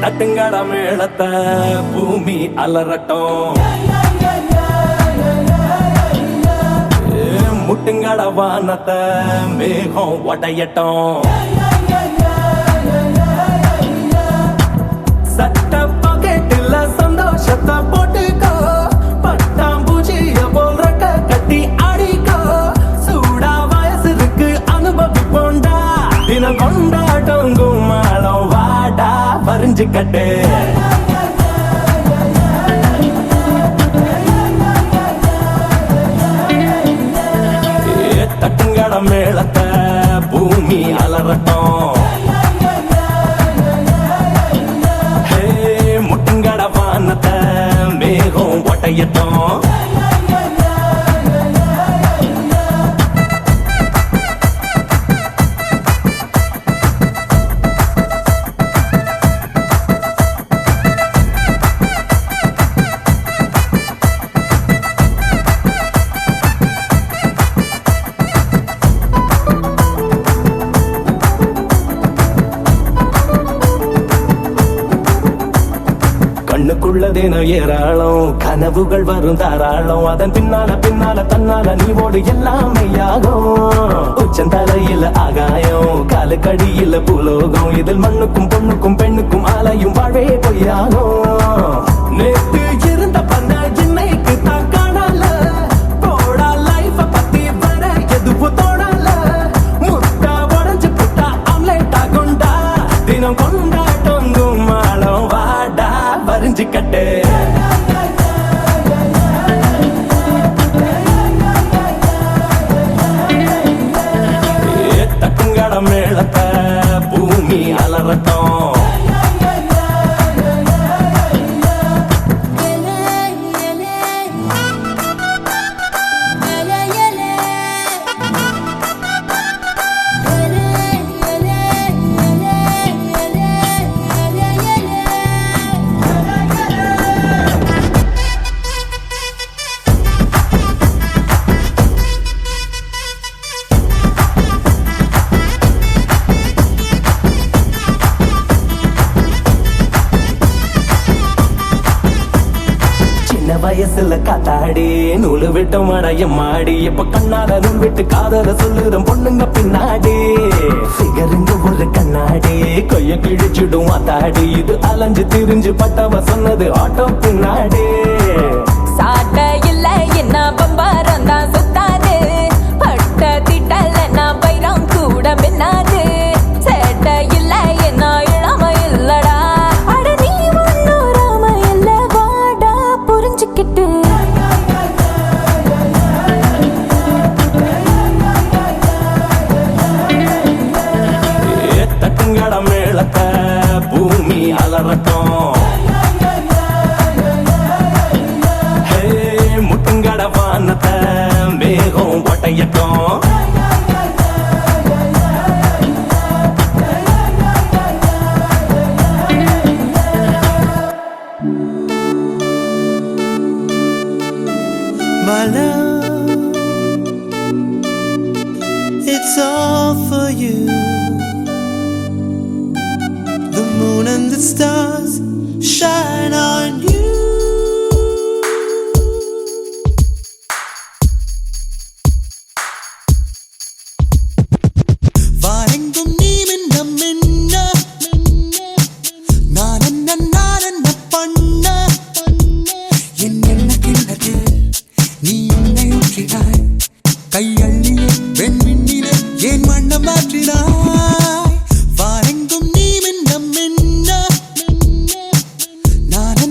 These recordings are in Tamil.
தட்டுங்கட மேளத்தை பூமி அலறட்டும், முட்டுங்கட வானத்தை மேகம் ஒடையட்டும். சட்ட பாக்கெட்டில் சந்தோஷத்தை போட்டுக்கோ, பட்டாம்பூச்சிய போல் ரெக்க கட்டி ஆடிக்கோ. சூடா வயசு இருக்கு அனுபவிப்போண்டா, தினம் கொண்டாட்டம் கும்மாளம் வாடா பறிஞ்சுக்கட்டு. தட்டுங்கட மேளத்தை பூமி அலறட்டும், முட்டுங்கட வானத்தை மேகம் ஒட்டையட்டும். கண்ணுக்குள்ளதேனோ ஏராளம், கனவுகள் வரும் தாராளம். அதன் பின்னால தன்னால நீ ஓடு எல்லாமே யாகும். உச்சந்தலையில ஆகாயம், காலுக்கடியில பூலோகம். இதில் மண்ணுக்கும் பொண்ணுக்கும் பெண்ணுக்கும் ஆலையும் வாழ்வே பொய்யாகும். நேற்று இருந்த பண்ண இன்னைக்கு தான் காணல, போடா லைஃப பத்தி வர எதுவும் தோணல. முட்டா உடஞ்சு புட்டா ஆம்லேட் ஆகுண்டா, தினம் கொண்டாட்டம் கும்மாளம் வாடா பறிஞ்சுக்கட்டு. தட்டுங்கட மேளத்தை பூமி அலறட்டும், வயசுல காத்தாடி நூலு விட்டு மடைய மாடி. இப்ப கண்ணால நூல் விட்டு காதல சொல்லுறோம் பொண்ணுங்க பின்னாடி. ஃபிகருங்க ஒரு கண்ணாடி கைய கிழிச்சிடும் ஆத்தாடி. இது அலைஞ்சு திரிஞ்சு பட்டவ சொன்னது ஆட்டோ பின்னாடி. சாட்ட இல்ல என்ன பம்பாரம் தான் சுத்தாது, பட்ட திட்டல நான் பைரம் கூட மின்னாது. சேட்ட இல்ல என்ன இளம இல்லடா, அட நீ ஒன்னும் ராம இல்ல வாடா புரிஞ்சுக்கிட்டு. தட்டுங்கட மேளத்தை பூமி அலறட்டும், முட்டுங்கட வானத்தை மேகம் ஒட்டையட்டும். My love, it's all for you. The moon and the stars shine on you. வாரெங்கும் நீ மின்ன மின்ன, நான் என்ன பண்ண. என் என்ன கிண்ணது நீ என்னை ஊற்றினாய், கையள்ளியே வெண்மின்னிலே ஏன் வண்ணம் மாற்றினாய். வாரெங்கும் நீ மின்ன மின்ன, நான்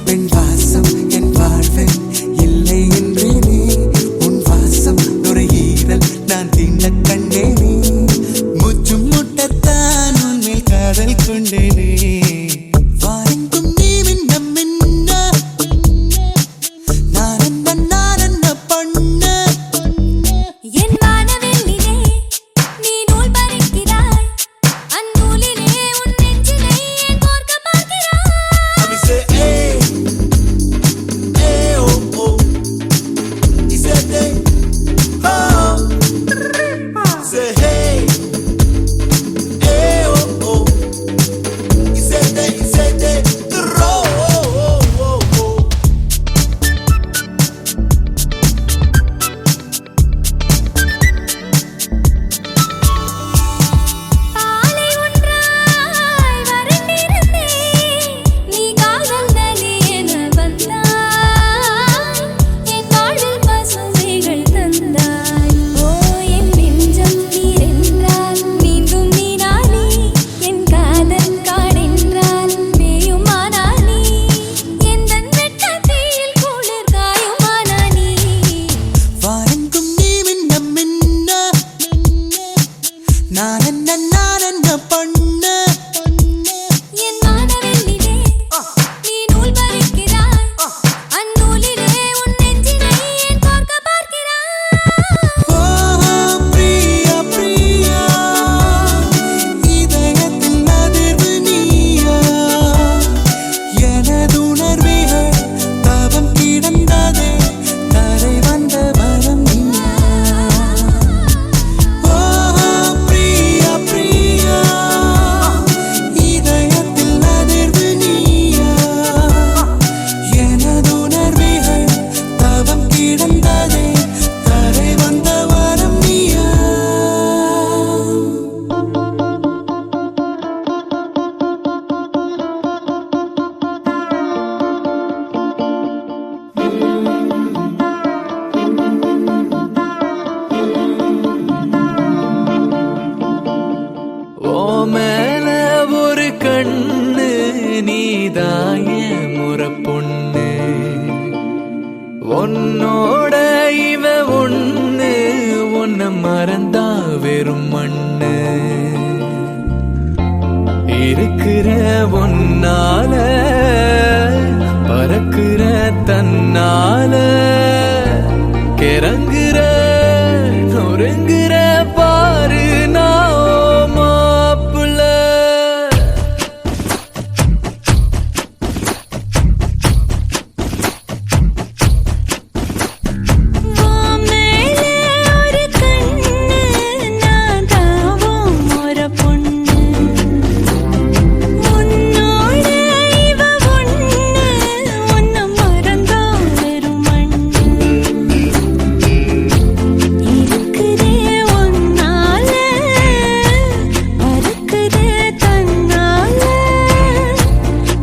பெண் வாசம் என் வாழ்வில் இல்லை என்றேனே உன் வாசம் நுரையீரல் நான் தின்ன கண்டேனே முற்றும் முட்டத்தான் உன்மேல் காதல் கொண்டேனே வாரெங்கும் நீ மின்ன மின்ன நான் என்ன பண்ண என் வானவெள்ளிலே நீ நூல் பறிக்கிறாய் அந்நூலிலே உன் நெஞ்சிலே ஏன் கோர்க்க பார்க்கிறாய் I say hey hey oh oh he said hey oh say hey hey oh oh he said hey oh oh oh oh பாலை ஒன்றாய் வறண்டிருந்தே நீ காதல் நதி என வந்தாய் என் வாழ்வில் பசுமைகள் தந்தாய் ஓ என் நெஞ்சம் நீரென்றால் மீண்டும் நீனானே என் காதல் காடென்றால் மேயுமானா நீ எந்தன் வெட்டத்தில் குளிர் காயுமானா நீ வாரெங்கும் நீ மின்ன மின்ன நான் என்ன பண்ண என் வானவெள்ளிலே நீ நூல் பறிக்கிறாய் அந்நூலிலே உன் நெஞ்சினை ஏன் கோர்க்க பார்க்கிறாய் ஓ பிரியா பிரியா இதயத்தின் அதிர்வு நீயா எனது உணர்வுகள் தவம் கிடந்ததே தரை வந்த வரம் நீயா ஓ பிரியா பிரியா இதயத்தில் அதிர்வு நீயா எனது உணர்வுகள் தவம் கிடந்ததே தரை வந்த வரம் நீயா ஓ மேல ஒரு கண்ணு நீதாய முறை பொண்ணு உன்னோட இவ ஒண்ணு உன்னை மறந்தா வெறும் மண்ணு இருக்கிற ஒன்னால பறக்கிற தன்னால கிறங்குற நொறுங்குற பாரு நான் மாப்புல மேலே ஒரு கண்ணு நான் தாவும் ஒரு பொண்ணு உன்னோட இவ ஒண்ணு உன்னை மறந்தா வெறும் மண்ணு இருக்குதே ஒன்னால பறக்குதே தன்னால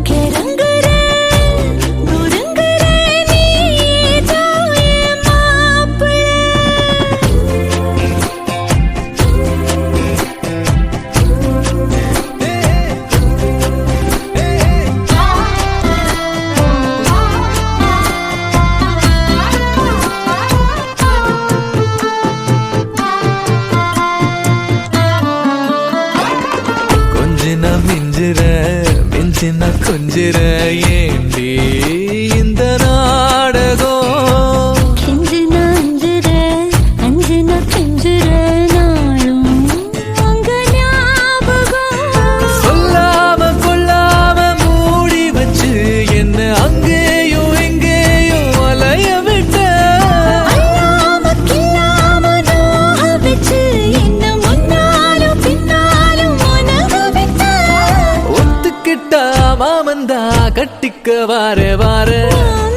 கிறங்குற நொறுங்குற நீதான் என் மாப்பிள்ளை கொஞ்சினா மிஞ்சிற மிஞ்சினா கொஞ்சிற ஏண்டி இந்த நாடகம் கெஞ்சினா அஞ்சுற கெஞ்சுற நாளும் உங்க ஞாபகம் சொல்லாம கொள்ளாம மூடி வச்சு என்ன அங்கேயோ எங்கேயோ அலைய விட்ட அல்லாம கில்லாம நோக வச்சு என்ன முன்னாலும் பின்னாலும் உனக விட்ட ஒத்துக்கிட்டா மாமந்தா கட்டிக்க வார வார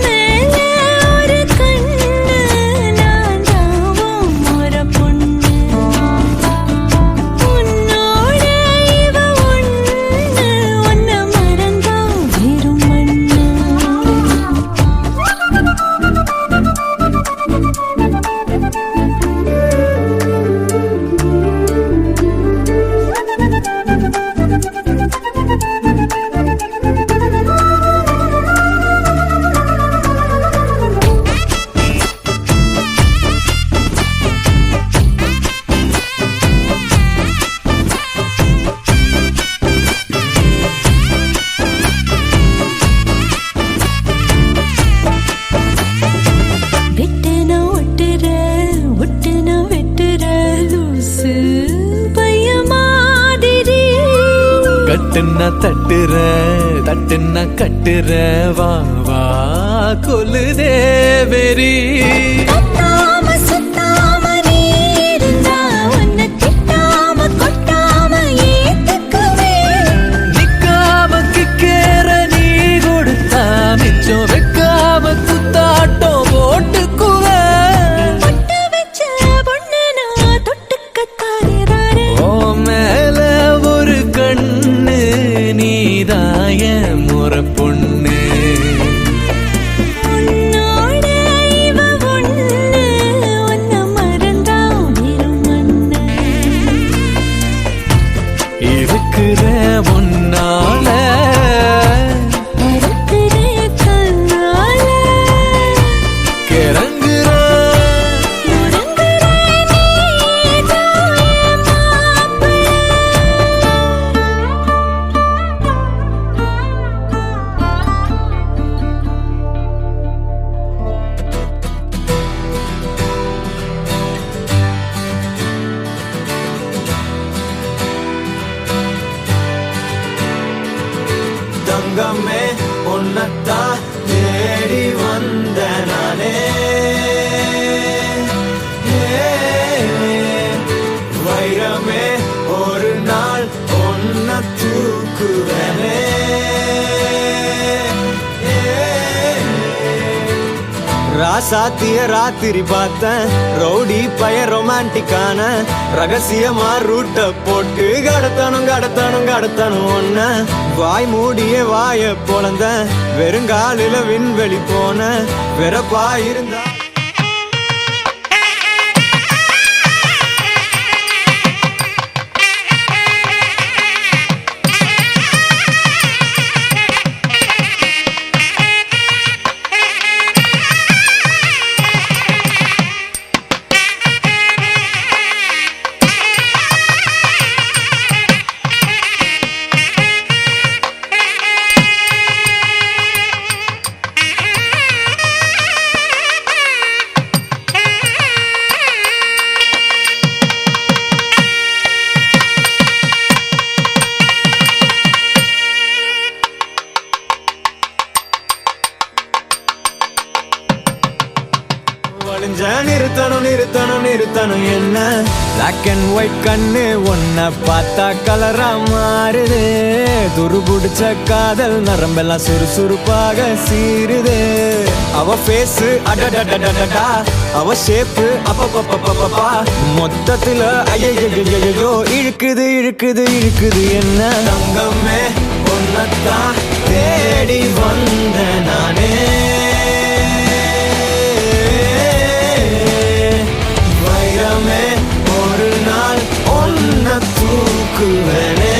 மேலே ஒரு கண்ணு நான் தாவும் ஒரு பொண்ணு உன்னோட இவ ஒண்ணு உன்னை மறந்தா வெறும் மண்ணு தட்டுன்னா தட்டுற தட்டுன்னா கட்டுற வா வா கொல்லுதே வெறி கத்தாம சுத்தாம நீ இருந்தா உன்னை திட்டாம கொட்டாம ஏத்துக்குவேன். நிக்காம கிக்கேற நீ கொடுத்தா மிச்சம் வைக்காம குத்தாட்டம் போட்டுக்குவேன். பொட்டு வச்ச பொண்ணு நான் தொட்டுக்கத்தாரே ஓ மேல ஒரு கண்ணு நீதாய முறை பொண்ணு உன்னோட இவ ஒண்ணு உன்னை மறந்தா வெறும் மண்ணு. இருக்கிற உன்னால இருக்கிற கண்ணால கிறங்குற உறங்குற நீதான் என் மாப்பிள்ளை. தங்கமே உன்னத்தான் தேடி வந்த நானே வைரமே ஒரு நாள் ஒன்ன தூக்குவனே ராசாத்திய ராத்திரி பார்த்தேன் ரவுடி பய ரொமான்டிக்கான ரகசியமா ரூட்ட போட்டு கடத்தணும் கடத்தணும் கடத்தணும் ஒன்ன வாய் மூடிய வாய பொழந்த வெறுங்காலில விண்வெளி போன வெறப்பா இருந்தா வழிஞ்ச நிறுத்தணும் நிறுத்தணும் நிறுத்தணும் என்ன பிளாக் அண்ட் ஒயிட் கண்ணு ஒன்ன பார்த்தா கலரா மாறுது துருபுடிச்ச காதல் நரம்பெல்லாம் சுறுசுறுப்பாக சீருது அவ ஃபேஸ் அடடடடடடா அவ ஷேப்பு அப்பப்பப்பப்பப்பா மொத்தத்துல ஐயோ இழுக்குது இழுக்குது இழுக்குது என்ன தங்கமே ஒன்னத்தான் தேடி வந்த நானே வைரமே ஒரு நாள் ஒன்ன தூக்குவனே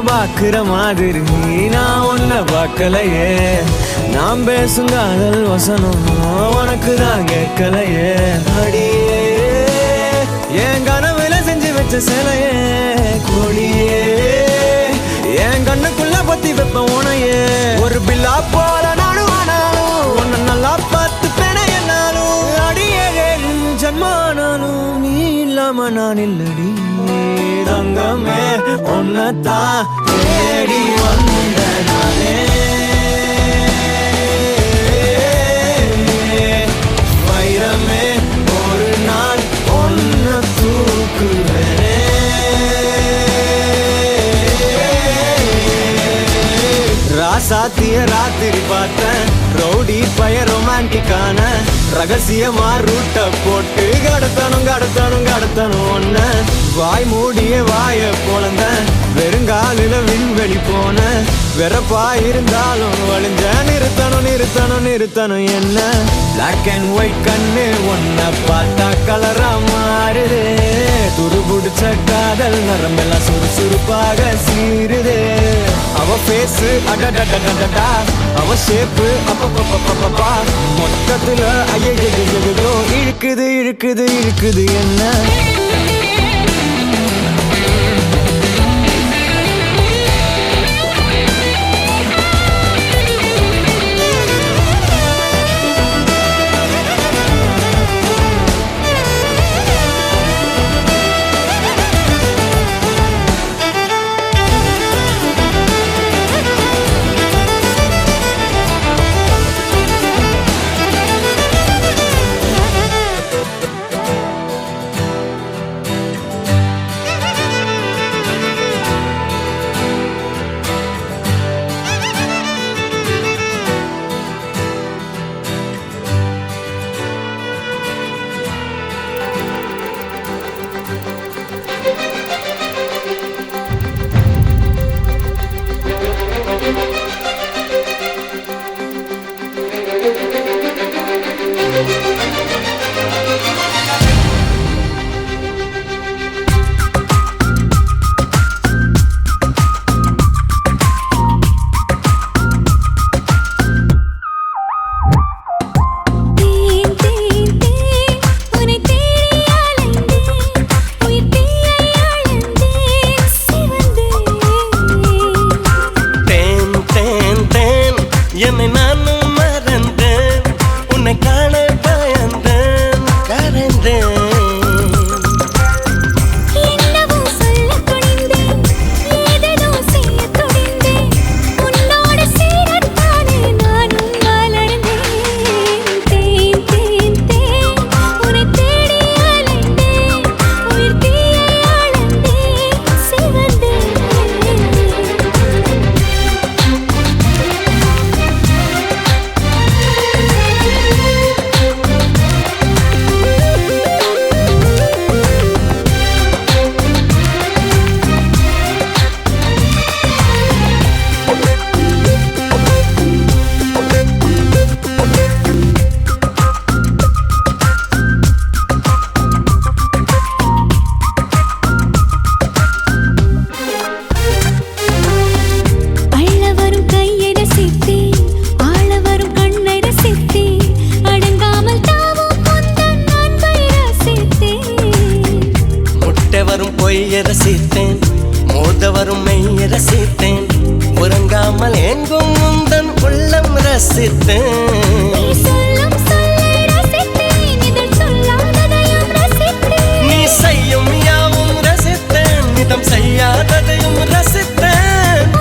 பாக்குற மாதிரி நான் உன்னை பார்க்கலையே நாம் பேசும் காதல் வசனம் உனக்கு தான் கேட்கலையே அடியே என் கனவுல செஞ்சு வச்ச சிலையே கொடியே என் கண்ணுக்குள்ள பத்தி வைப்ப உனையே ஒரு பில்லா போல நானும் ஆனாலும் உன்னை நல்லா பார்த்து பெண என்னாலும் அடியே ஜன்மானாலும் நீ இல்லாம நான் இல்லடி தங்கமே உன்னத்தான் தேடி வந்த நானே வைரமே ஒரு நாள் ஒன்ன தூக்குவனே ராசாத்திய ராத்திரி பார்த்தேன் ரவுடி பய ரொமான்டிக்கான ரகசியமா ரூட்ட போட்டு கடத்தணும் ஒன்ன வாய் மூடிய வாய போலந்த வெறுங்காலில விண்வெளி போன வெறப்பா இருந்தாலும் வழிஞ்ச நிறுத்தணும் என்ன பிளாக் அண்ட் ஒயிட் கண்ணு ஒன்ன பார்த்தா கலரா மாறுது துருபுடிச்ச காதல் நரம்பெல்லாம் சுறுசுறுப்பாக சீருது அவ பேசு அடடடடடா அவ ஷேப்பு அப்பப்பப்பப்பப்பா மொத்தத்துல ஐயோ இழுக்குது என்ன என்னை நானும் மறந்தேன் உன்னை காண பயந்தேன் கரைந்தேன் பொய்ய ரசித்தேன் மோத வரும் மெய்ய ரசித்தேன் உறங்காமல் எங்கும் முந்தன் உள்ளம் ரசித்தேன் நீ செய்யும் யாவும் ரசித்தேன் நிதம் செய்யாததையும் ரசித்தேன்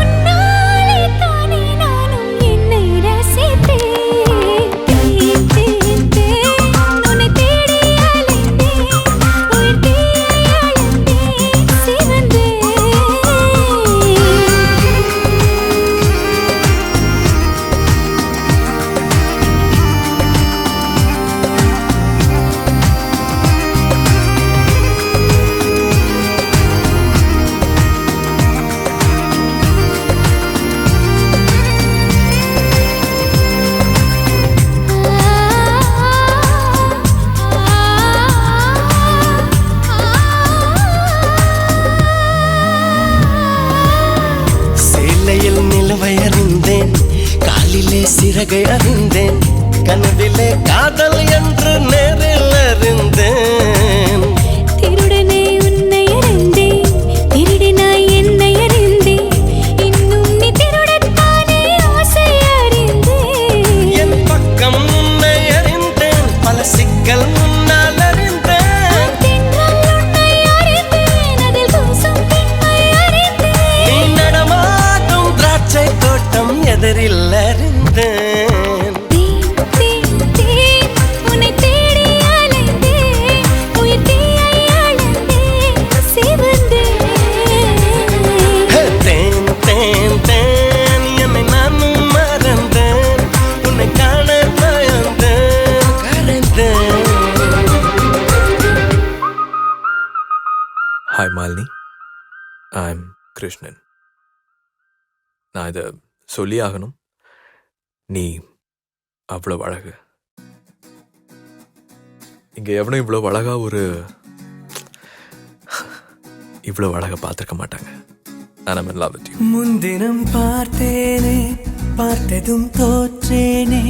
நிலவையறிந்தேன் காலிலே சிறகை அறிந்தேன் கனவிலே காதல் என்று நேரில் அறிந்தேன் திருடனே உன்னை அறிந்தேன் திருடினாய் என்னை அறிந்தேன் இன்னும் நீ திருடத்தானே ஆசை அறிந்தேன் என் பக்கம் உன்னை அறிந்தேன் பல சிக்கல் முன்னால் அறிந்தேன் உன்னை அறிந்தேன் அதில் பூசும் பெண்மை அறிந்தேன் நீ நடமாடும் திராட்சை தோட்டம் எதிரில் அறிந்தேன் ஹாய் மாலினி, ஐம் கிருஷ்ணன். நான் இதை சொல்லி ஆகணும். நீ அவ்வளோ அழகு. இங்கே எவனும் இவ்வளோ அழகா இவ்வளோ அழகா பார்த்துருக்க மாட்டாங்க. I'm in love with you. முன்தினம் பார்த்தேனே, பார்த்ததும் தோற்றேனே,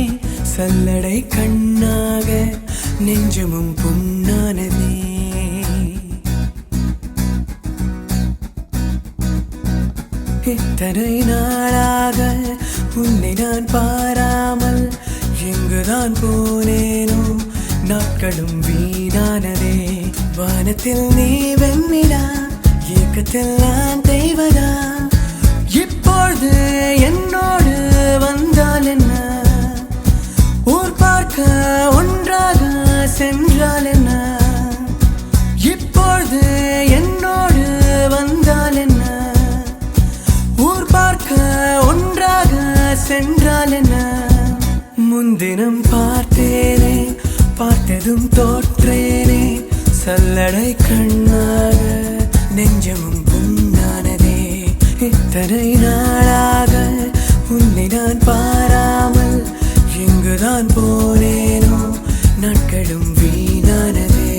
சல்லடை கண்ணாக நெஞ்சமும் புண்ணானதே. இத்தனை நாளாக உன்னை நான் பாராமல் எங்குதான் போனேனோ, நாட்களும் வீணானதே. வானத்தில் நீ வெண்ணிலா, ஏக்கத்தில் நான் தெய்வதா. இப்பொழுது என்னோடு வந்தால் என்ன, ஊர் பார்க்க ஒன்றாக சென்றால் என்ன. இப்பொழுது என்னோடு வந்தால் என்ன, ஊர் பார்க்க ஒன்றாக சென்றால் என்ன. முன்தினம் பார்த்தேனே, பார்த்ததும் தோற்றேனே, சல்லடை கண்ணாக நெஞ்சமும் புண்ணானதே. இத்தனை நாளாக உன்னை நான் பாராமல் எங்குதான் போனேனோ, நாட்களும் வீணானதே.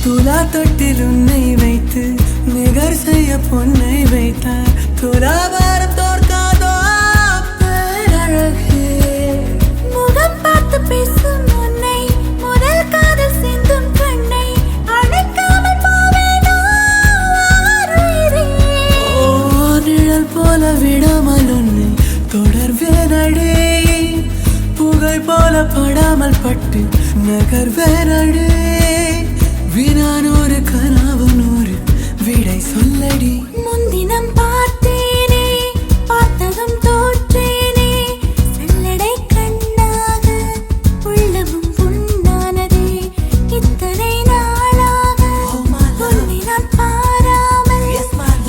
துலா தொட்டில் உன்னை வைத்து நிகர் செய்ய பொன்னை வைத்தார். துலாபாரம் தோற்காதோ பேரழகே. முகம் பார்த்து பேசும் உன்னை, முதல் காதல் சிந்தும் கண்ணை அணைக்காமல் போவேனோ ஆருயிரே. ஓ நிழல் போல விடாமல் உன்னை தொடர்வேனடே. புகை போல படாமல் பட்டு நகர்வேனடே. வினானூறு கனவு நூறு விடை சொல்லடி. முன்தினம் பார்த்தேனே, பார்த்ததும் தோற்றேனே, சல்லடை கண்ணாக உள்ளமும் புண்ணானதே. இத்தனை நாளாக உன்னை நான் பாராமல்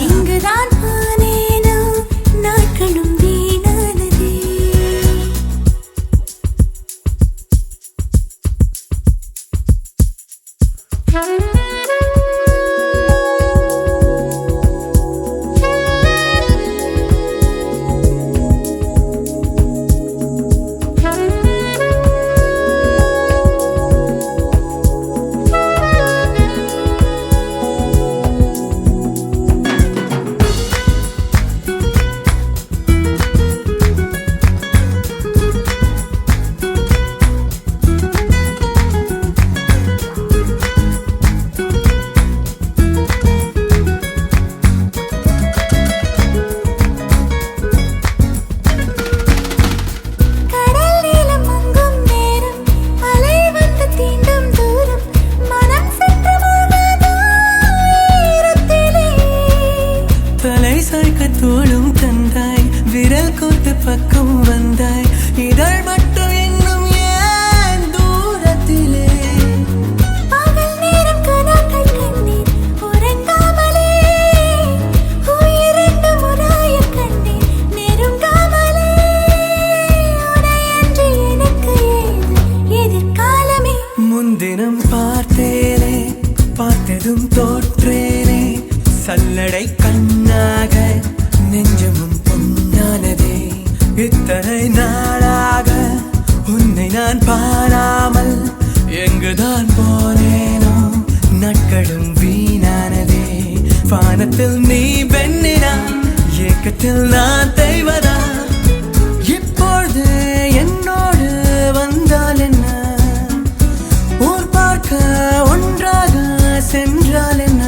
இங்குதான் போனேனோ, நாட்களும் வீணானதே. கடல் நீலம் மங்கும் நேரம், அலை வந்து தீண்டும் தூரம், மனம் சென்று மூழ்காதோ ஈரத்திலே. தலை சாய்க்க தோளும் தந்தாய், விரல் கோர்த்து பக்கம் வந்தாய். இதழ் மட்டும் இன்னும் ஏன் தூரத்திலே. பகல் நேரம் கனாக்கள் கண்டேன் உறங்காமலே, உயிரென்று முராயக் கண்டேன் நெருங்காமலே. உனையன்றி எனக்கு ஏது எதிர்காலமே. முன்தினம் பார்த்தேனே, பார்த்ததும் தோற்றேனே, சல்லடை கண்ணாக நெஞ்சமும் பொன்னானதே. இத்தனை நாளாக உன்னை நான் பாராமல் எங்குதான் போனேனோ, நாட்களும் வீணானதே. வானத்தில் நீ வெண்ணிலா, ஏக்கத்தில் நான் தெய்வதா. இப்பொழுது என்னோடு வந்தால் என்ன, ஊர் பார்க்க ஒன்றாக சென்றால் என்ன.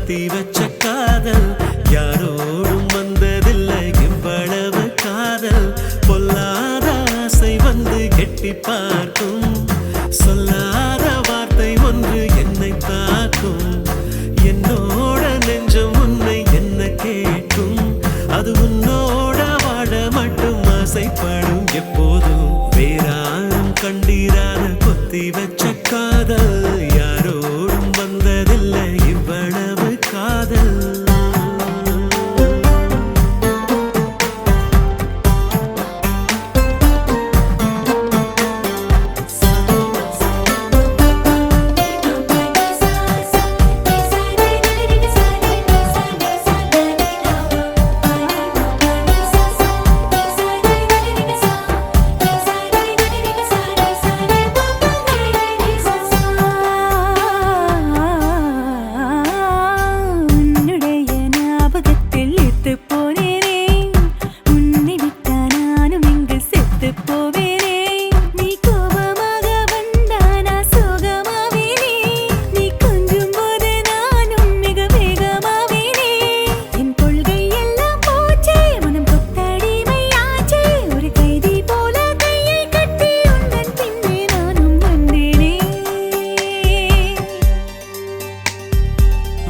பொத்தி வச்ச காதல் யாரோடும் வந்ததில்லை எவ்வளவு காதல் பொல்லாத ஆசை வந்து கெட்டி பார்க்கும் சொல்லாத வார்த்தை ஒன்று என்னை தாக்கும் என்னோட நெஞ்சம் உன்னை என்ன கேட்கும் அது உன்னோட வாழ மட்டும் ஆசைப்படும் எப்போதும் வேறாரும் கண்டிராத பொத்தி வச்ச காதல் யாரோடும் வந்ததில்லை இவ்வளவு காதல்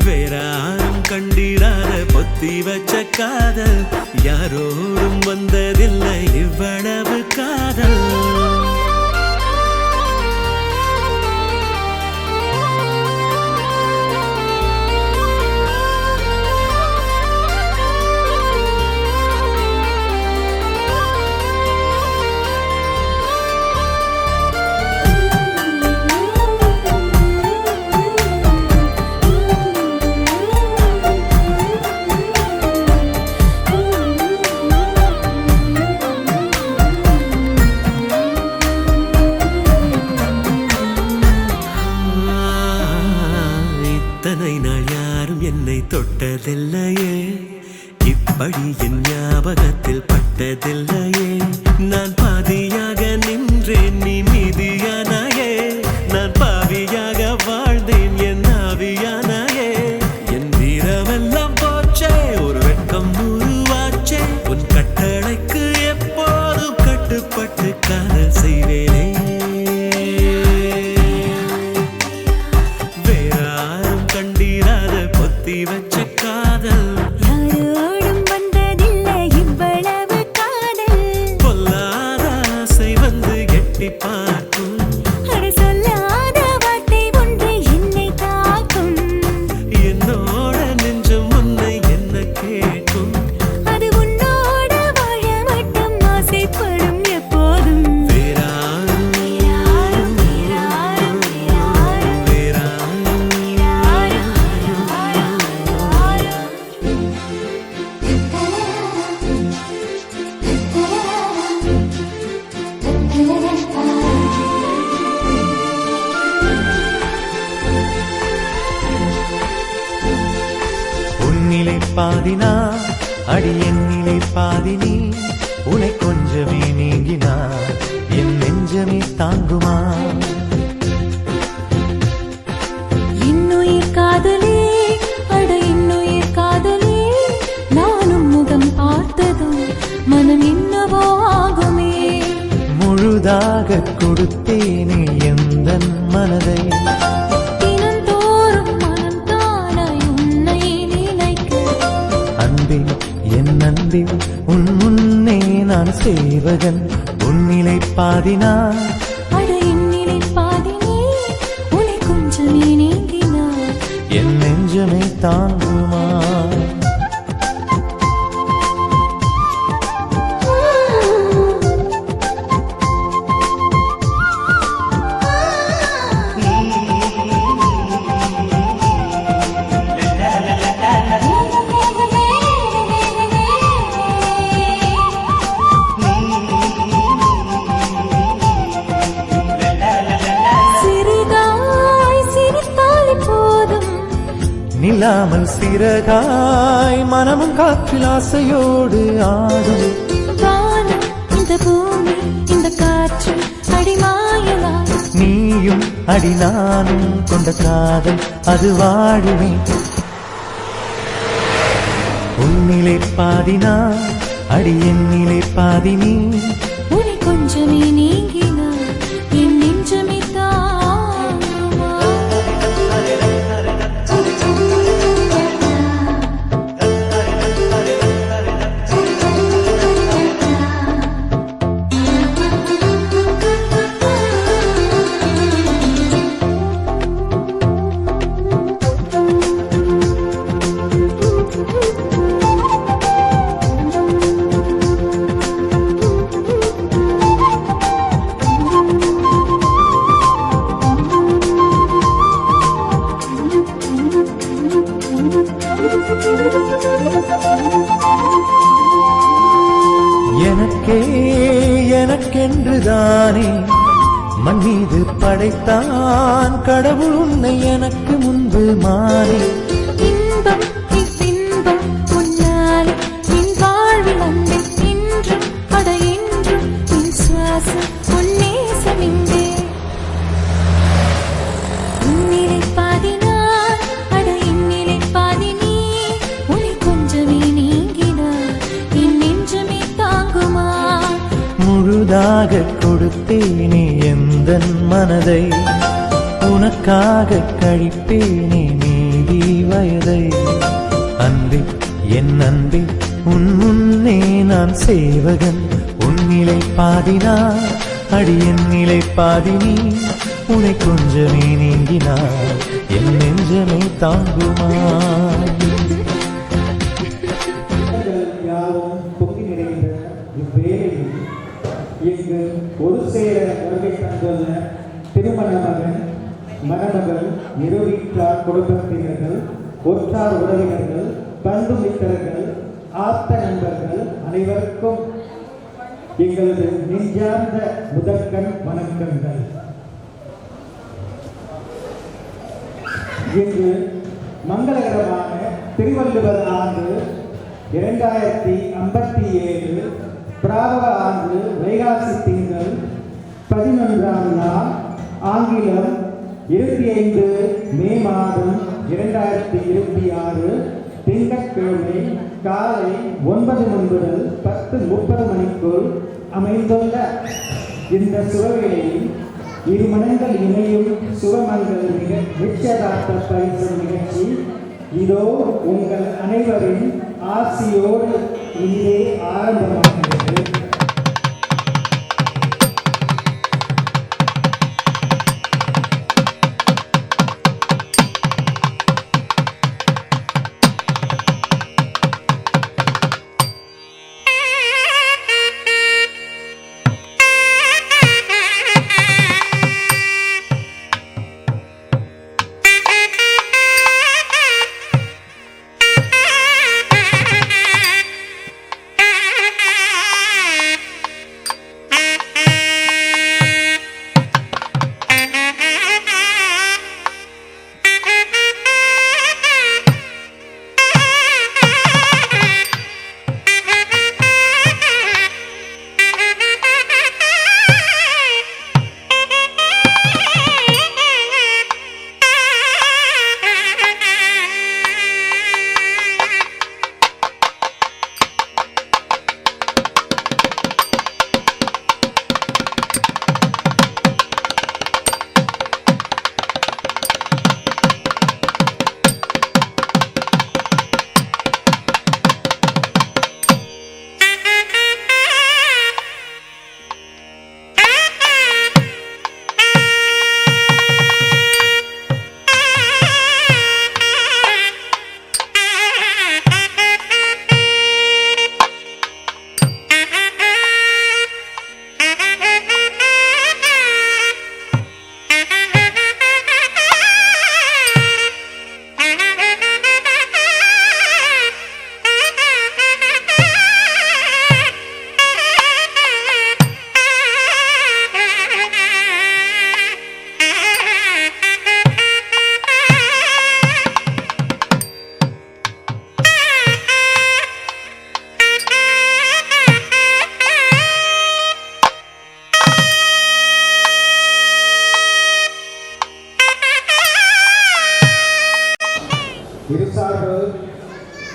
வேறாரும் கண்டிராத பொத்தி வச்ச காதல் யாரோடும் வந்ததில்லை இவ்வளவு காதல் இத்தனை நாள் யாரும் என்னை தொட்டதில்லையே இப்படி என் ஞாபகத்தில் பட்டதில்லையே நான் பாதியாக நின்றேன் நீ மீதியானாயே நான் பாவியாக வாழ்ந்தேன் என் ஆவியானாயே என் வீரமெல்லாம் போச்சே ஒரு வெட்கம் உருவாச்சே உன் கட்டளைக்கு எப்போதும் கட்டுப்பட்டு காதல் செய்வேனே வச்ச காதல் யாரோடும் வந்ததில்லை இவ்வளவு காதல் பொல்லாத ஆசை வந்து எட்டி பார்க்கும் சொல்லாத வார்த்தை ஒன்று என்னை தாக்கும் என்னோட நெஞ்சம் உன்னை என்ன கேட்கும் அது உன்னோட வாழ மட்டும் ஆசைப்படும் எப்போதும் வேறாரும் உன்னிலை பாதினா அடி என்னிலை பாதினி உனை கொஞ்சமே நீங்கினா என் நெஞ்சமே தாங்குமா இன்னுயிர் காதலே அட இன்னுயிர் காதலே நானும் முகம் பார்த்ததும் மனம் என்னவோ ஆகுமே முழுதாக கொடுத்தேனே எந்தன் மனதை தினந்தோறும் மனம் தானாய் உன்னை நினைக்க அன்பே என் அன்பே உன் முன்னே நான் சேவகன் உன்னிலை பாதினா அட என்னிலை பாதினே உன்னை கொஞ்சமே நீங்கினார் என் நெஞ்சமே தாங்குமா நில்லாமல் சிறகாய் மனமும் காற்றில் ஆசையோடு ஆடும் வானம் இந்த பூமி இந்த காற்று அடிமாயலா நீயும் அடி நானும் கொண்ட காதல் அது வாழுமே உன்னிலே பாதி நான் அடி என்னிலே பாதி நீ உனி கொஞ்சமே நீங்கினார் என் நெஞ்சமே தாங்குமா எனக்கே எனக்கென்றுதானே மண் மீது படைத்தான் கடவுள் உன்னை எனக்கு முன்பு மாறி இன்பம் இவ்வின்பம் உன்னாலே என் வாழ்வில் வந்து இன்றும் அட இன்றும் என் சுவாசம் உன் நேசம் இங்கே உன்னிலே பாதி நான் அட என்னிலே பாதி நீ உனி கொஞ்சமே நீங்கினார் என் நெஞ்சமே தாங்குமா முழுதாக கொடுத்தேனே எந்தன் மனதை உனக்காக கழிப்பேனே மீதி வயதை அன்பே என் அன்பே உன் முன்னே நான் சேவகன் உன்னிலை பாதினார் அடி என்னிலை பாதி நீ உனை கொஞ்சமே நீங்கினார் என் நெஞ்சமே தாங்குமா யாவும் பொங்கி நிறைந்த இவ்வேளையில் இங்கு ஒரு சேர வருகை தந்துள்ள திருமண மகன் மணமகள் இருவீட்டார் குடும்பத்தினர்கள் ஒற்றார் உறவினர்கள் பந்து மித்திரர்கள் ஆத்த நண்பர்கள் அனைவருக்கும் எங்களது நெஞ்சார்ந்த முதற்கண் வணக்கங்கள். இன்று மங்களகரமான திருவள்ளுவர் ஆண்டு 2057 பிராபவ ஆண்டு வைகாசி திங்கள் 11ஆம் நாள் ஆங்கிலம் 25 மே மாதம் 2026 திங்கட்கிழமை காலை 9 முதல் 10:30 மணிக்குள் அமைந்துள்ள இந்த சுபவேளையில் இருமணங்கள் இணையும் சுபமங்கள் நிச்சயதார்த்த பரிசு நிகழ்ச்சி இதோ உங்கள் அனைவரின் ஆசியோடு இங்கே ஆரம்பமாகிறது.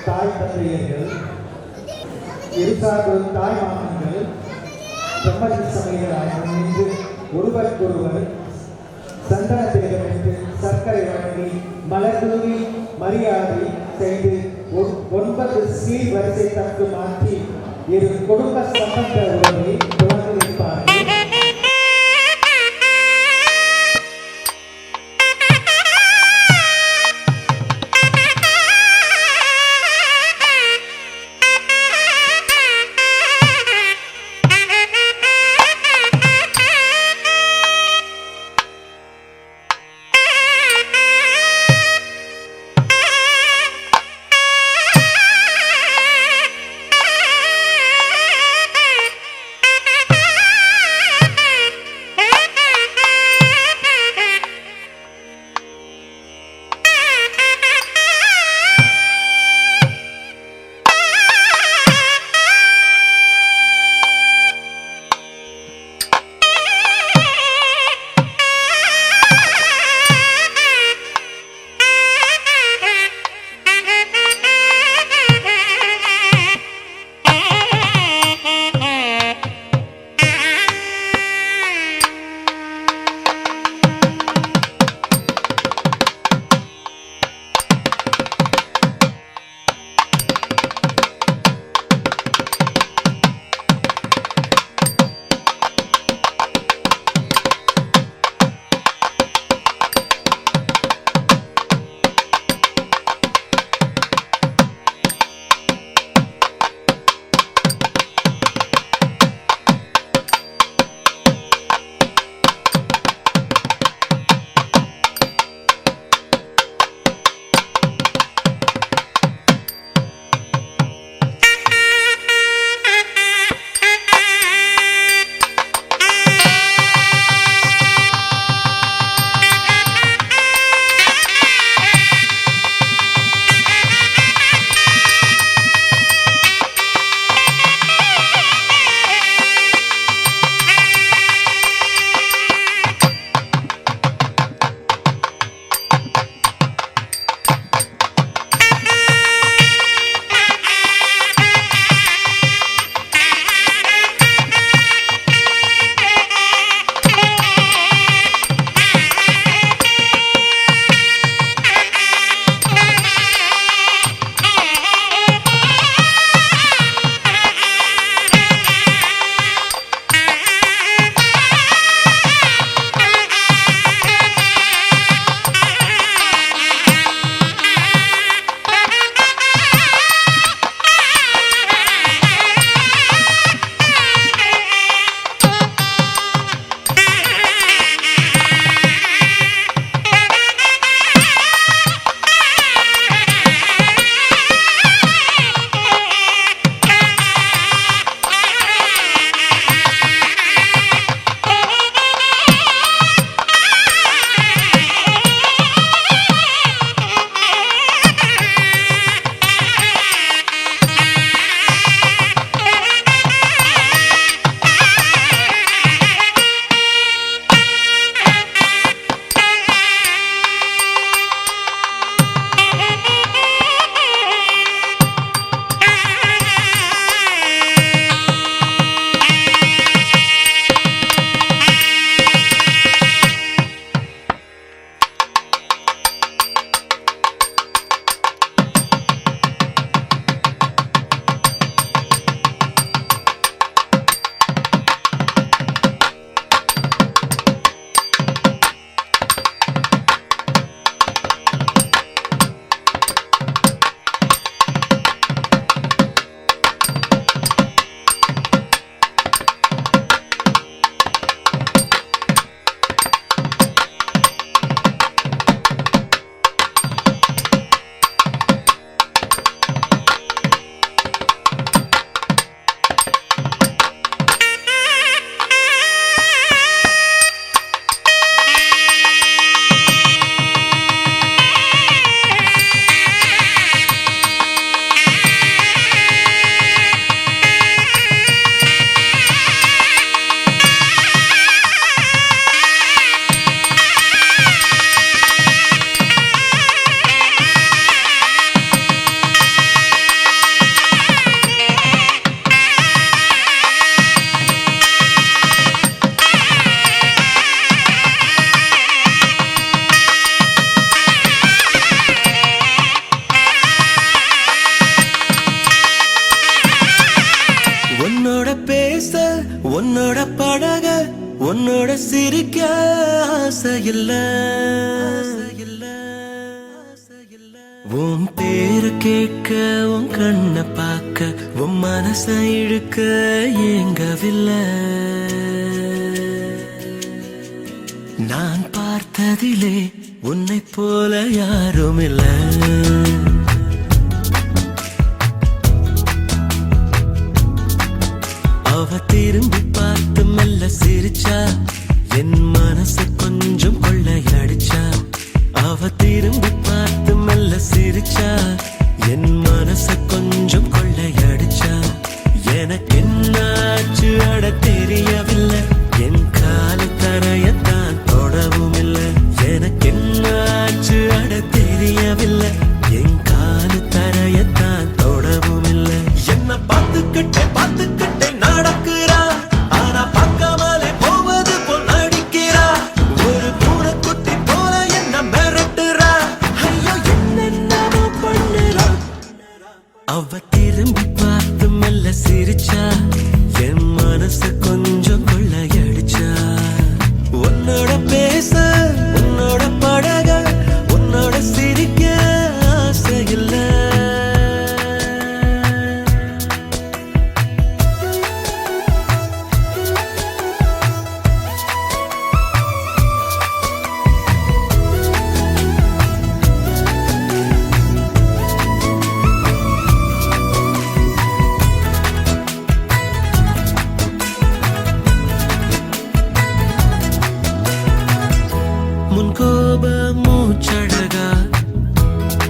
தாய் தந்தையர்கள், இருசார்பு தாய் மாமன்கள் பிரம்மஜி சமயராக இணைந்து ஒருவருக்கொருவர் சந்தன திலகமிட்டு சர்க்கரை வழங்கி மலர் தூவி மரியாதை செய்து 9 சீர் வரிசை தட்டு மாற்றி இரு குடும்ப சம்பந்த உறவை தொடர்ந்து வைப்பார்கள். உன் பேரு கேட்க உன் கண்ணை பார்க்க உன் மனசை இழுக்க ஏங்கவில்லை நான் பார்த்ததிலே உன்னை போல யாரும் இல்லை அவ திரும்பி பார்த்து மெல்ல சிரிச்சா என் மனசு கொஞ்சம் கொள்ளையடிச்சா அவ திரும்பி பார்த்து மெல்ல சிரிச்சா என் மனசு கொஞ்சம் கொள்ளையடிச்சா எனக்கு என்னாச்சு அட தெரியவில்லை என் காலு தரையத்தான் தொடவும் இல்லை எனக்கு என்னாச்சு அட தெரியவில்லை என் காலு தரையத்தான் தொடவும் இல்லை என்ன பார்த்துக்கிட்டே நடக்கிறா ஆனா பார்க்காமலே போவது போல் நடிக்கிறா ஒரு பூனைக்குட்டி போல என்ன மிரட்டுறா ஐயோ என்னென்னமோ பண்ணுறா அவ திரும்பி பார்த்து மெல்ல சிரிச்சா என் மனசு கொஞ்சம் கொள்ளையடிச்சா உன்னோட பேச உன்னோட பழக உன்னோட சிரிக்க ஆசையில்லை முன்கோப மூச்சழகா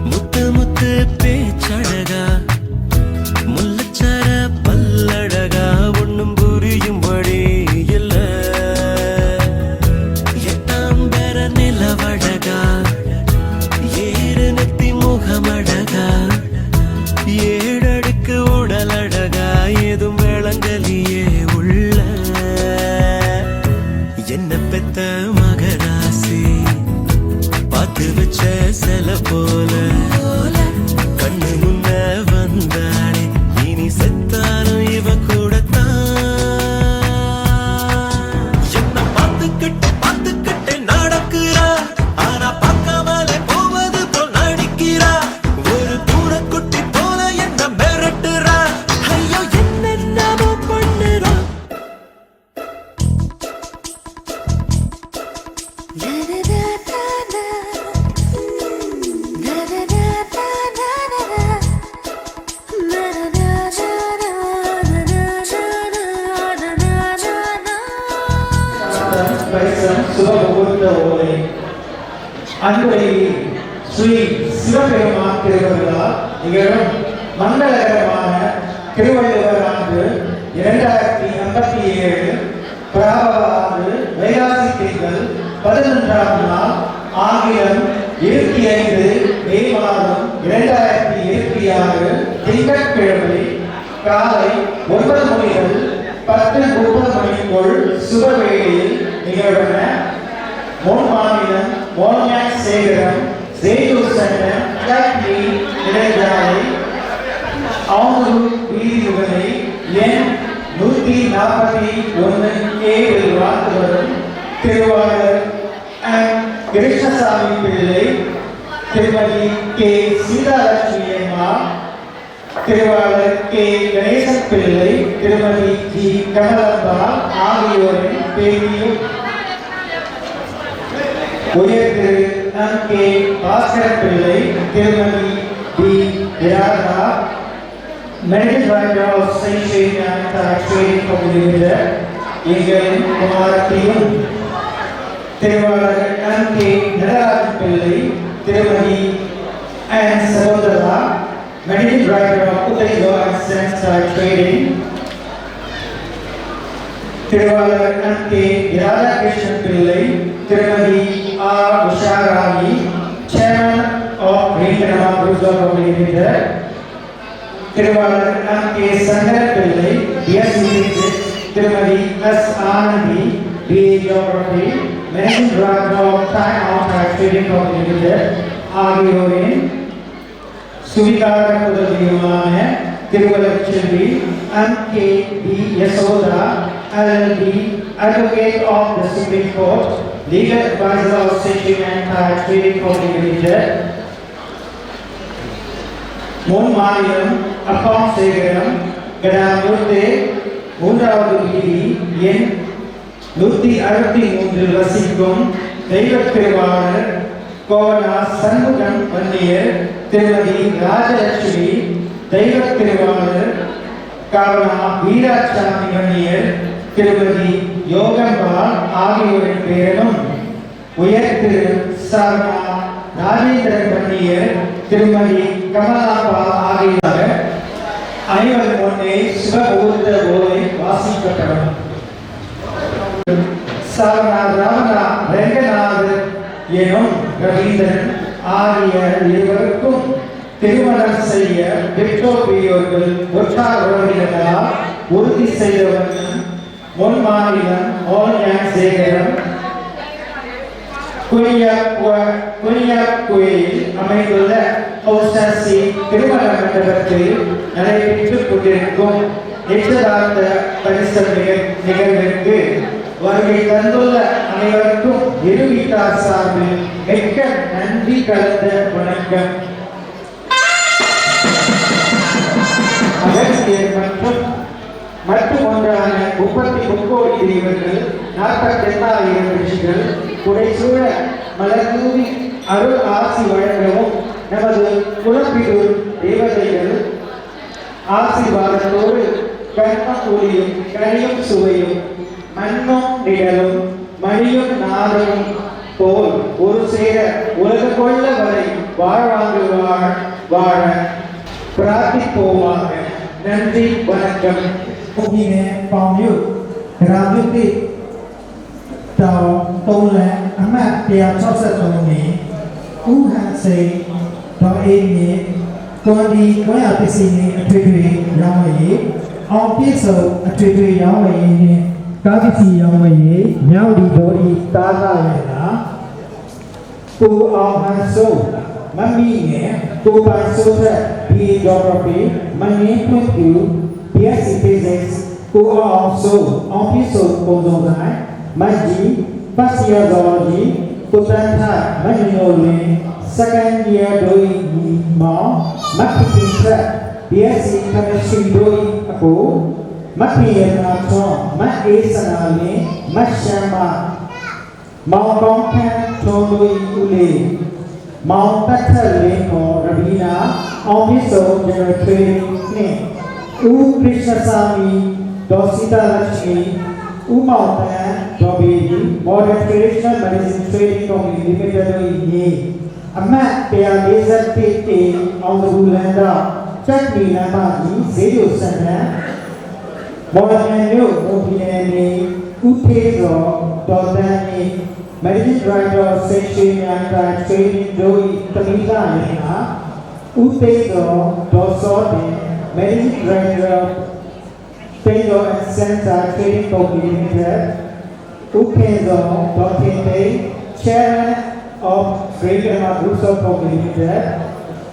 முத்து முத்து பேச்சழகா முள்ளச்சர பல்லழகா ஒன்னும் புரியும்படி இல்ல எட்டாம் பெற நிலவழகா ஏறு நெத்தி முகமழகா ஏழடுக்கு உடலழகா ஏதும் விளங்கலியே உள்ள என்ன பெத்த மகராசி பார்த்து வச்ச செல போல கண்ணு முன்ன வந்தாளே இனி செத்தாலும் இவ கூடத்தான் என்ன பார்த்துக்கிட்டே நடக்கிறா ஆனா பார்க்காமலே போவது போல் நடிக்கிறா ஒரு பூனைக்குட்டி போல என்ன மிரட்டுறா ஐயோ என்னென்னமோ பண்ணுறா சுபமுகூர்த்த ஓலை அன்பை ஸ்ரீ சிவபெருமான் திருவள்ளுவர் நிகழும் மங்களகரமான திருவள்ளுவர் ஆண்டு 2057 பிராபவ ஆண்டு வைகாசி திங்கள் 11ஆம் நாள் ஆங்கிலம் 25 மே மாதம் 2026 திங்கட்கிழமை காலை 9 மணிகள் 10:30 மணிக்குள் சுபவேளையில் நிகழ்வன முன்மாநிலம் மோன்யாக் சேகரம் ஜெய்தூர் சட்டம் கல்வி இடைச்சாலை அவனூர் வீதியுடனை எண் 141 ஏழில் வாழ்ந்து வரும் திருவாளர் கிருஷ்ணசாமி பிள்ளை திருமதி கே சீதாலட்சுமி அம்மா திருவாளர் கே கணேசன் பிள்ளை திருமதி ஜி கமலம்பா ஆகியோரின் பேட்டியும் உயர் திரு கே பாஸ்கர் பிள்ளை திருமதி D Radha Medical Director of Saint and Trading Company Limited எங்களின் குமாரத்தையும் திருவாளர் கே நடராஜன் பிள்ளை திருமதி என் சகோதரா Medical Director of Uttarigo and Sons Trading திருவாளர் கே ராதாகிருஷ்ணன் பிள்ளை திருமதி R Usharani Chairman of Reenganama Group of Company Limited திருவாளர் கே சங்கர் பிள்ளை BSc திருமதி S Anandhi BA Geography Managing Director of Time Out Trading Company Limited ஆகியோரின் சுவிகார உதவியுமான திருவள்ளுவர் செல்வி K D Yashoda LLB Advocate of the Supreme Court Legal Advisor of Saint and Trading Company Limited முன் மாநிலம் அப்பாம் சேகரம் கடாமுத்தே 3வது வீதி எண் 163 வசிக்கும் தெய்வத் திருவாளர் கோவனா சண்முகம் வன்னியர் திருமதி ராஜலட்சுமி தெய்வத் திருவாளர் காவனா வீராசாமி வன்னியர் திருமதி யோகம்பா ஆகியோரின் பேரனும் உயர் திரு சரணா ராஜேந்திரன் வன்னியர் திருமதி கமலாபா ஆகியோர் அனைவரும் முன்னே சிவபூர்த்த போதை வாசிக்கப்படும். சரணா ராமனா ரெங்கநாதர் எனும் ரவீந்திரன் ஆகிய இருவருக்கும் திருமணம் செய்ய பெற்றோர் உற்சாக உறவினர்களால் உறுதி செய்தவர்கள் முன் மாநிலம் மோகன் சேகரம் குனியாக்குயில் அமைந்துள்ள ஹவுசாசி திருமண மண்டபத்தில் நடைபெற்றுக் கொண்டிருக்கும் நிச்சயதார்த்த பரிசல் நிகழ்விற்கு வருகை தந்துள்ள அனைவருக்கும் இரு வீட்டார் சார்பில் மிக்க நன்றி கலந்த வணக்கம். அகஸ்தியர் மற்றும் ஒன்றான 39 கோடி தெய்வங்கள் 48,000 ரிஷிகள் புடைசூழ மலர்தூவி அருள் ஆசி வழங்கவும் நமது குலப்பிடூர் தேவதைகள் ஆசீர்வாதத்தோடு கண்மம் ஒளியும் கனியும் சுவையும் மண்ணும் நிழலும் மணியும் நாதமும் போல் ஒரு சேர உலக கொள்ள வரை வாழ்வாங்கு வாழ பிரார்த்திப்போமாக. நன்றி வணக்கம். Mungkin pamyu ramuti tàu tole amat dia chosa toni uhan se to ini kodi koya pisini atwitwi yawi on piso atwitwi yawi ini kabisi yawi nyaudi dori tala yana pu on so mami ne pu pa so the geography mani puttu BSc Physics, who are also on piso kozonai, Maji, first year zoology, Putanta, Majinole, second year doing more, marketing track, BSc Chemistry doing Apo, Mati Naton, Mat Esanale, Mashama, Mount Bonkan, Tondoi Ule, Mount Tatale or Rabina, on piso general trading name. Krishnasamy, Dosita Lakshmi, Mountain, Dobedi, Modern Traditional Medicine Trading Company Limited in Amat Pia Laser PT on the Bulanda, Chutney Namadi, Zero Sana, Modern New, Mohinani, Utezo, Dodani, Medicine Director Section and Trading Joey Tamila, Utezo, Dosodi, Managing Director, Pedro and Santa Trading Company Limited, Ukenzo, Dr. Chairman of Greater Groups of Company Limited,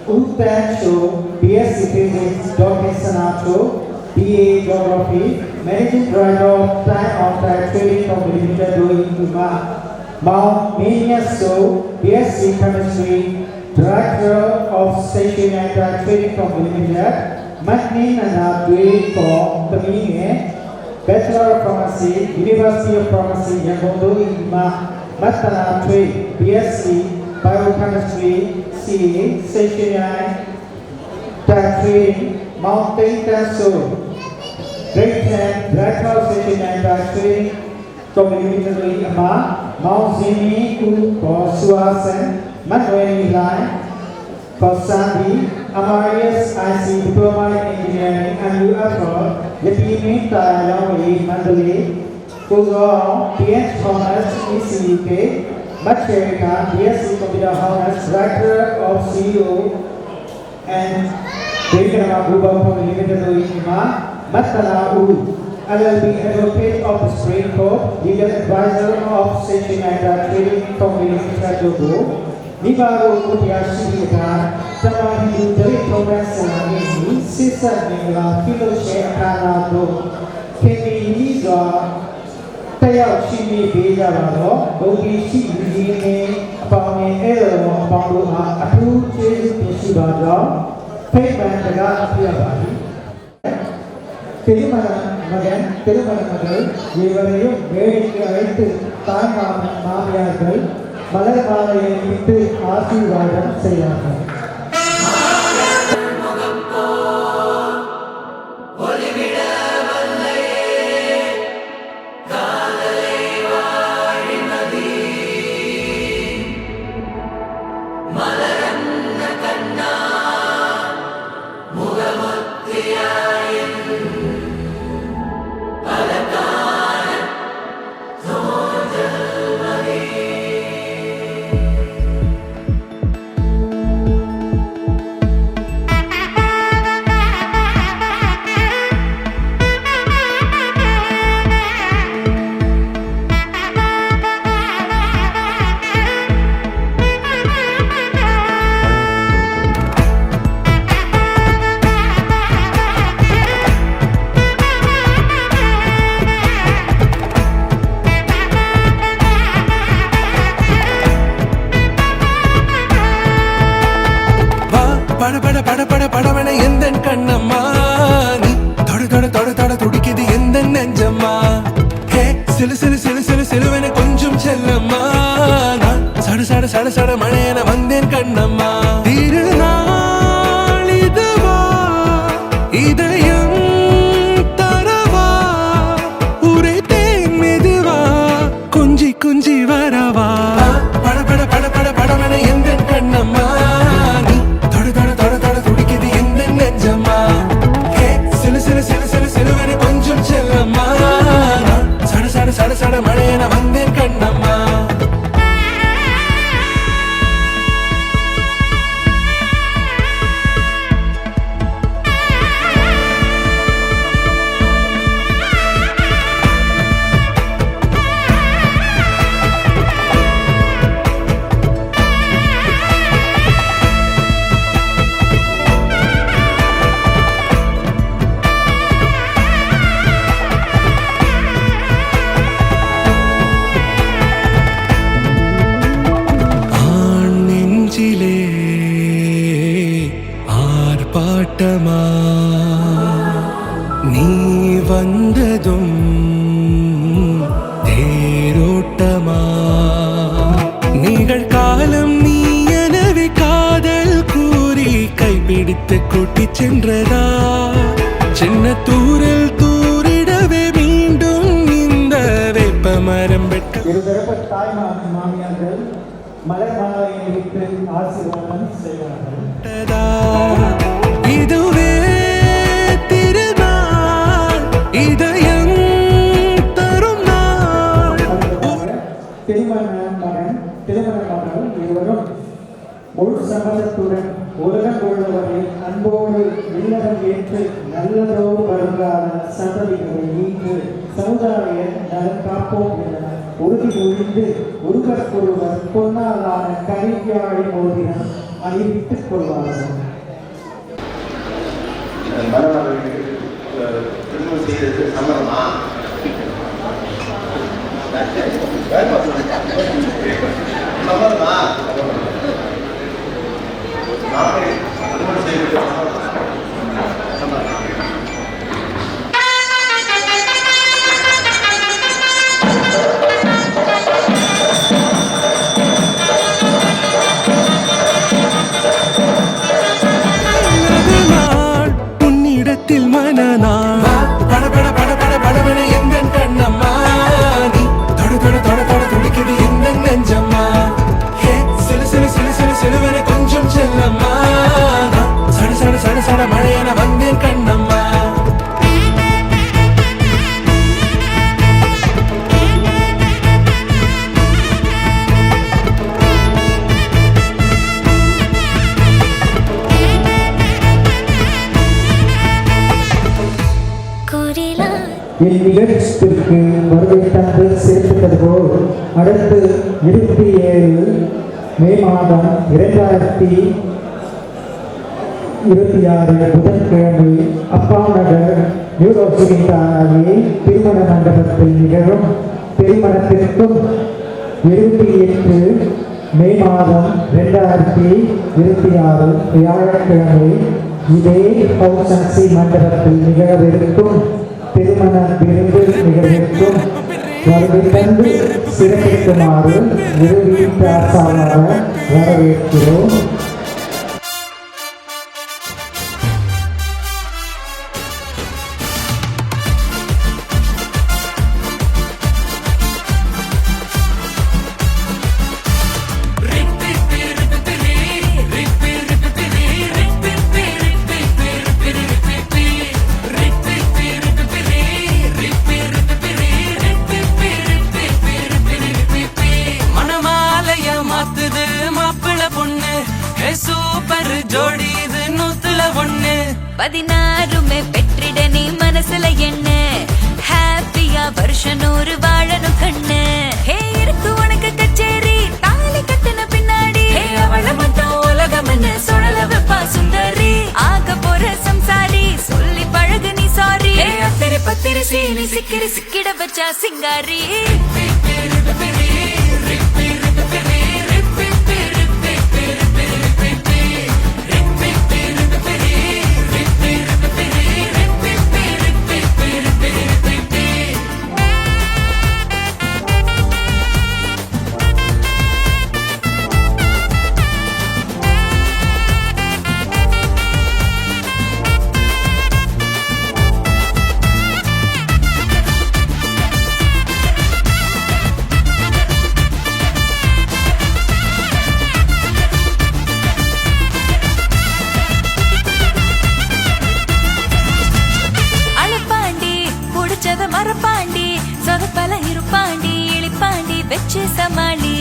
Uttanshu, BSc Physics, Dr. Sanato, BA Geography, Managing Director of Time of Trading Company Limited, doing Uma, Mount Maniaso, BSc Chemistry, Director of Station and Trading Company Limited, Matni Nanadwe for Tamine, Bachelor of Pharmacy, University of Pharmacy, Yangondo Ima, Matana Trade, BSc, Biochemistry, CA, Station Trade, Mountain Tasso, Great 10, Director of Station and Trade, Community Ima, Mount Zini, U for Suasan, Matwani Line, for Sandi, Amarius IC Diploma in Engineering and UFO, Yatimi Tayalawi Mandalay, Kuzor, PH Honors ECUK, Macherika, BSc Computer Honors, Director of CEO and Greater Group of Company Limited Ima, Matala U, LLB Advocate of the Supreme Court, Legal Advisor of Section and Trading Company Limited Jogo, Nibaro Kutiashika, Tamani Dari Professor, Sister Nila, Fellowship Kanado, Kemi Liza, Taya Shimi Bejaro, Bogi Shimi, Pami Ero, Pamua, Atu Chase Nishibaja, Payment Piabari திருமண மகன் திருமண மகள் இருவரையும் வேடிக்கை அழைத்து தாய்மாமன் மாமியார்கள் மலர் மாலையை இட்டு ஆசீர்வாதம் செய்வார்கள். பட பட பட பட படவன எந்த கண்ணம்மா நீ தொட தொட தொட தொட துடிக்குது எந்த நெஞ்சம்மா ஹே சிலு சிலு சிலு சிலு சிலுவன கொஞ்சம் செல்லம்மா நான் சட சட சட சட மழையன வந்தேன் கண்ணம்மா திருநாள் இதுவா இதயம் தரவா உரைத்தேன் மெதுவா குஞ்சி குஞ்சி வரவா பட பட பட பட படவன எந்த கண்ணம்மா சட சட மழையன வந்தேன் கண்ணம்மா ஆர்ப்பாட்டமா நீ வந்ததும் தேரோட்டமா நிகழ்காலம் நீ எனவே காதல் கூறி கைப்பிடித்து கூட்டி சென்றதா சின்ன தூரல் தூரிடவே மீண்டும் இந்த வேப்ப மரம் வெட்ட இருதரப்பு தாய்மாமன் மாமியார்கள் மலர் மாலையை இட்டு ஆசீர்வாதம் செய்வார்கள். இதுவே திருநாள் இதயம் தரும் நாள். திருமண மகன் திருமண மகள் இருவரும் முழு சம்மதத்துடன் உலகம் கொள்வதை அன்போடு இல்லறம் ஏற்று நல்லதோடு வருங்கால சந்ததிகளை ஈன்று சமுதாய நலன் காப்போம் என உறுதி ஒழிந்து ஒருவருக்கொருவர் பொன்னாலான கரிவியாழி மோதிரம் அறிவித்துக் கொள்வார்கள். திருமணம் செய்தது சம்மதமா? சம்மதமா? திருமணம் செய்தது சம்மதம். உன்னிடத்தில் மனநாள் பட பட பட பட படவன எந்த கண்ணம்மா நீ தொட தொட தொட தொட துடிக்குது எந்த நெஞ்சம்மா ஹே சிலு சிலு சிலு சிலு சிலுவன கொஞ்சம் செல்லம்மா சட சட சட சட மழையன வந்தேன் கண்ணம்மா இந்நிகழ்ச்சிக்கு வருகை தந்து சேர்த்துள்ளது போல் அடுத்து 27 மே மாதம் 2026 புதன்கிழமை அப்பா நகர் நியூரோசிகின்டானாவில் திருமண மண்டபத்தில் நிகழும் திருமணத்திற்கும் 28 மே மாதம் 2026 வியாழக்கிழமை இதே பௌசன்சி மண்டபத்தில் நிகழவிருக்கும் திருமண விருந்து நிகழ்விற்கும் வருகை தந்து சிறப்பிக்குமாறு இரு வீட்டாசாராக வரவேற்கிறோம். சூப்பர் ஜோடி இது 101 16 பெற்றிட நீ மனசுல என்ன ஹாப்பியா வருஷம் 100 வாழணும் கண்ணு. ஹே இருக்கு உனக்கு கச்சேரி தாலி கட்டின பின்னாடி அவளை மட்டும் உலகம் என்ன சுழல வைப்பா சுந்தரி ஆக போற சம்சாரி சொல்லி பழகு நீ சாரி அத்திரி பத்திரி சீனி சிக்கிரி சிக்கிட வச்சா சிங்காரி. மரப்பாண்டி சொதப்பல இருப்பாண்டி இழிப்பாண்டி வச்சு சமாளி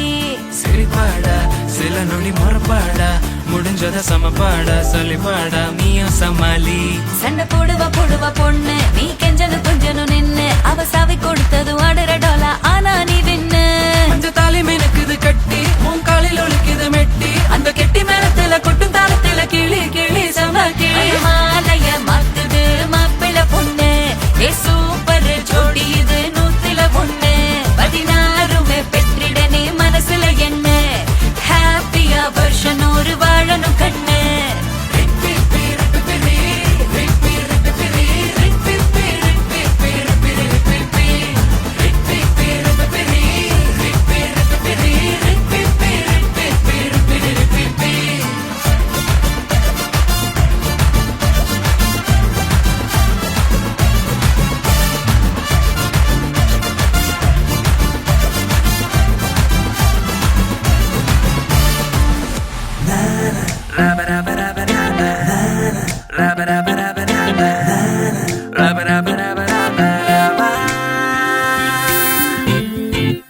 சிரிப்பாடா சில நொடி மரப்பாடா முடிஞ்சத சமப்பாடா சொல்லிப்பாடா நீயும் சமாளி. சண்டை போடுவா பொண்ணு நீ கெஞ்சது கொஞ்சனும் நின்னு அவ சாவி கொடுத்தது ஆடுற டோலா ஆனா நீ வின்னு கொஞ்ச தாலி மெனக்குது கட்டி உன் காலில் ஒழுக்குது மெட்டி அந்த கெட்டி மேலத்துல கொட்டும் தாளத்துல கிளி கிளி சம கிளி மாலைய மாத்துது மாப்பிள பொண்ணு சூப்பர் ஜோடி இது 101 16 பெற்றிட நீ மனசுல என்ன ஹாப்பியா வருஷம் 100 வாழணும் கண்ணு.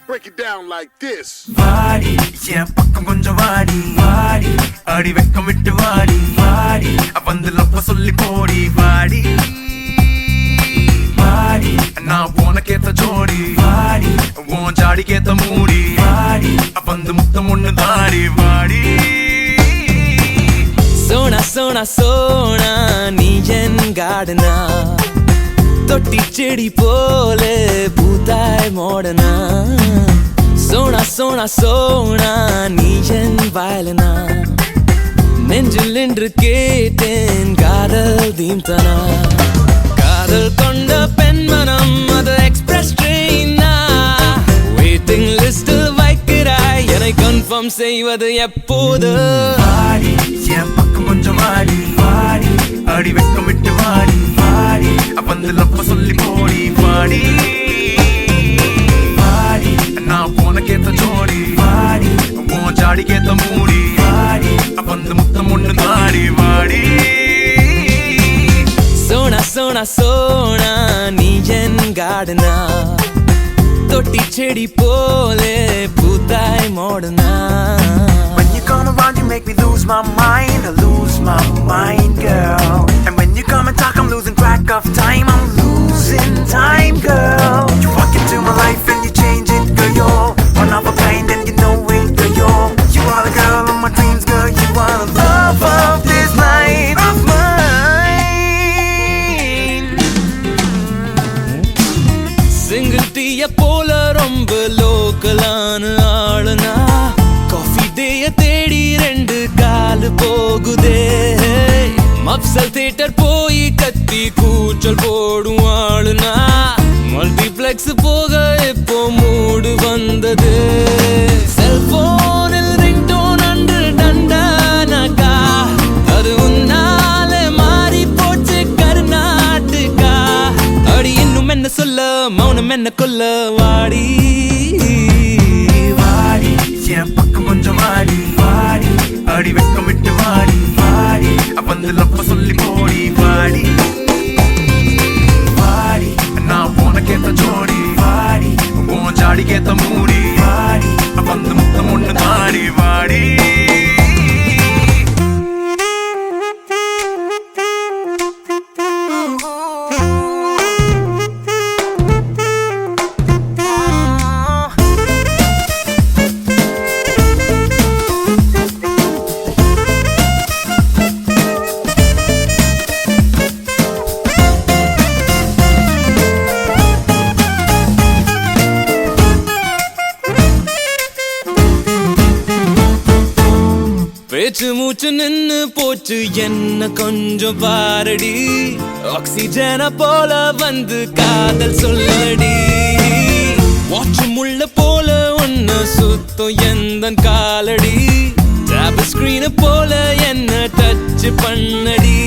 Break it down like this. வாடி என் பக்கம் கொஞ்சம் வாடி வாடி அடி வெக்கம் விட்டு வாடி வாடி வந்து லப்ப சொல்லி போடி வாடி வாடி நான் உனக்கேத்த ஜோடி வாடி உன் ஜாடிக்கேத்த மூடி வாடி வந்து முத்தம் ஒண்ணு தாடி வாடி. சோனா சோனா சோனா நீ என் கார்டனா தொட்டி செடி போல பூத்தாய் மோடனா சோனா சோனா சோனா நீ என் வயலனா நெஞ்சில் நின்று கேட்டேன் காதல் தீம்தனா காதல் கொண்ட பெண்மனம் அது எக்ஸ்பிரஸ் ட்ரெயினா வெயிட்டிங் லிஸ்டில் வைக்கிறாய் என்னை கன்ஃபார்ம் செய்வது எப்போது வாடி என் பக்கம் கொஞ்சம் வாடி வாடி அடி வெக்கம் விட்டு வாடி வாடி வந்து லப்ப சொல்லி போடி வாடி வாடி நான் உனக்கேத்த ஜோடி வாடி உன் ஜாடிக்கேத்த மூடி வாடி வந்து முத்தம் ஒண்ணு தாடி வாடி. சோனா சோனா சோனா நீ என் கார்டனா தொட்டி செடி போல பூத்தாய் மோடனா. When you come around you make me lose my mind, I lose my mind girl. And when you come and talk I'm losing track of time, I'm losing time girl. You walk into my life and you change it girl, you're one of a kind and you know it girl, you are the girl of my dreams girl, you are the love of this night of mine. Single டீய போல ரொம்ப லோக்கலான ஆளுனா காஃபி டேய தேடி 2 கால் போகுதே மப்சல் தியேட்டர் போய் கத்தி கூச்சல் போடும் ஆளுனா மல்டிப்ளெக்ஸ் போக இப்போ மூடு வந்தது செல்போனில் ரிங்டோன் அன்று டண்டானக்கா அது உன்னால மாறி போச்சு கர்நாடகா அடி இன்னும் என்ன சொல்ல மௌனம் என்ன கொல்ல வாடி வாடி என் பக்கம் கொஞ்சம் வாடி வாடி அடி வெக்கம் விட்டு வாடி வாடி வந்து லப்ப சொல்லி போடி வாடி வாடி நான் போனக்கேத்த ஜோடி வாடி உன் ஜாடிக்கேத்த மூடி வாடி வந்து முத்தம் ஒண்ணு தாடி வாடி பேச்சு மூச்சு நின்னு போச்சு என்ன கொஞ்சம் பாரடி ஆக்சிஜன போல வந்து காதல் சொல்லடி வாட்ச் முள்ள போல ஒன்னு சுத்தம் எந்த காலடி டேப் ஸ்கிரீன் போல என்ன டச் பண்ணடி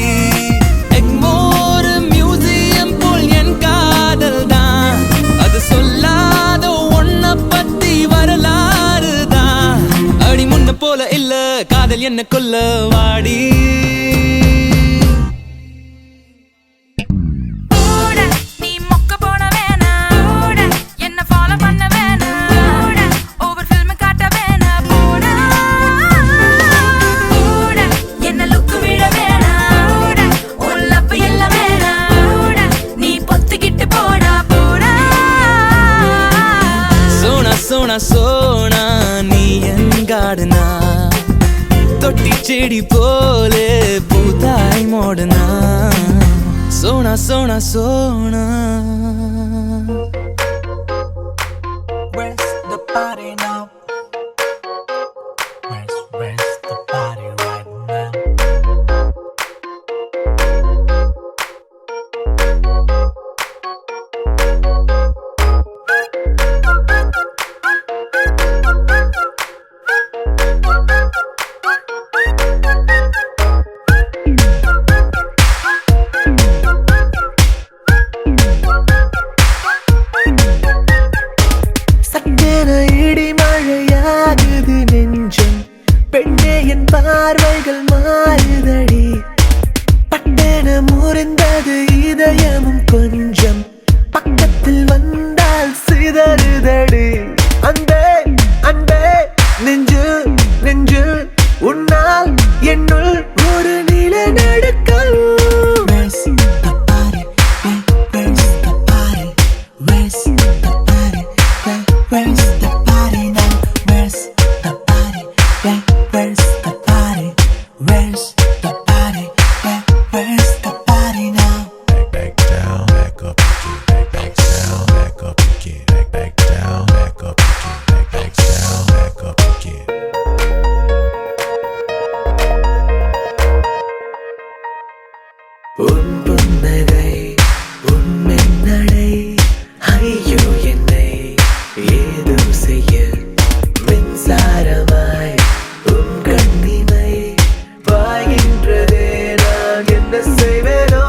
எக்மோர் மியூசியம் போல் என் காதல் தான் அது சொல்லாத ஒன்ன பத்தி வரலாறு தான் அடி முன்ன போல இல்ல காதல் என்ன கொல்ல வாடி நீ மொக்க போன வேணா என்ன ஃபாலோ பண்ண வேணா ஓவர் ஃபில்ம் காட்ட வேணா போடா என்ன லுக் விட வேணா உன் லவ் இல்ல வேணா நீ பொத்திக்கிட்டு போடா போடா சோனா சோனா சோனா நீ எங்காடுனா தொட்டி செடி போலே பூத்தாய் மோடனா Sona Sona Sona Where's the party now? Where's the party right now? சட்டென இடி மழையாகுது நெஞ்சம் பெண்ணே என் பார்வைகள் மாறுதடி பட்டென முறிந்தது இதயமும் கொஞ்சம் பக்கத்தில் வந்தால் சிதறுதடி அன்பே அன்பே நெஞ்சு நெஞ்சு உன்னால் என்னுள் ஒரு நிலநடுக்கம் Where's the party? Where's the party? Where's the party? Where's the party now? Where's the party? Where's the party? Where's the party? Where's the party now? Back down, back up again. Back down, back up again. Back down, back up again. Back down, back up again. உன் புன்னகை உன் மின்னடை ஐயோ என்னை ஏதோ செய்ய மின்சாரமாய் உன் கண்ணிமை பாய்கின்றதே நான் என்ன செய்வேனோ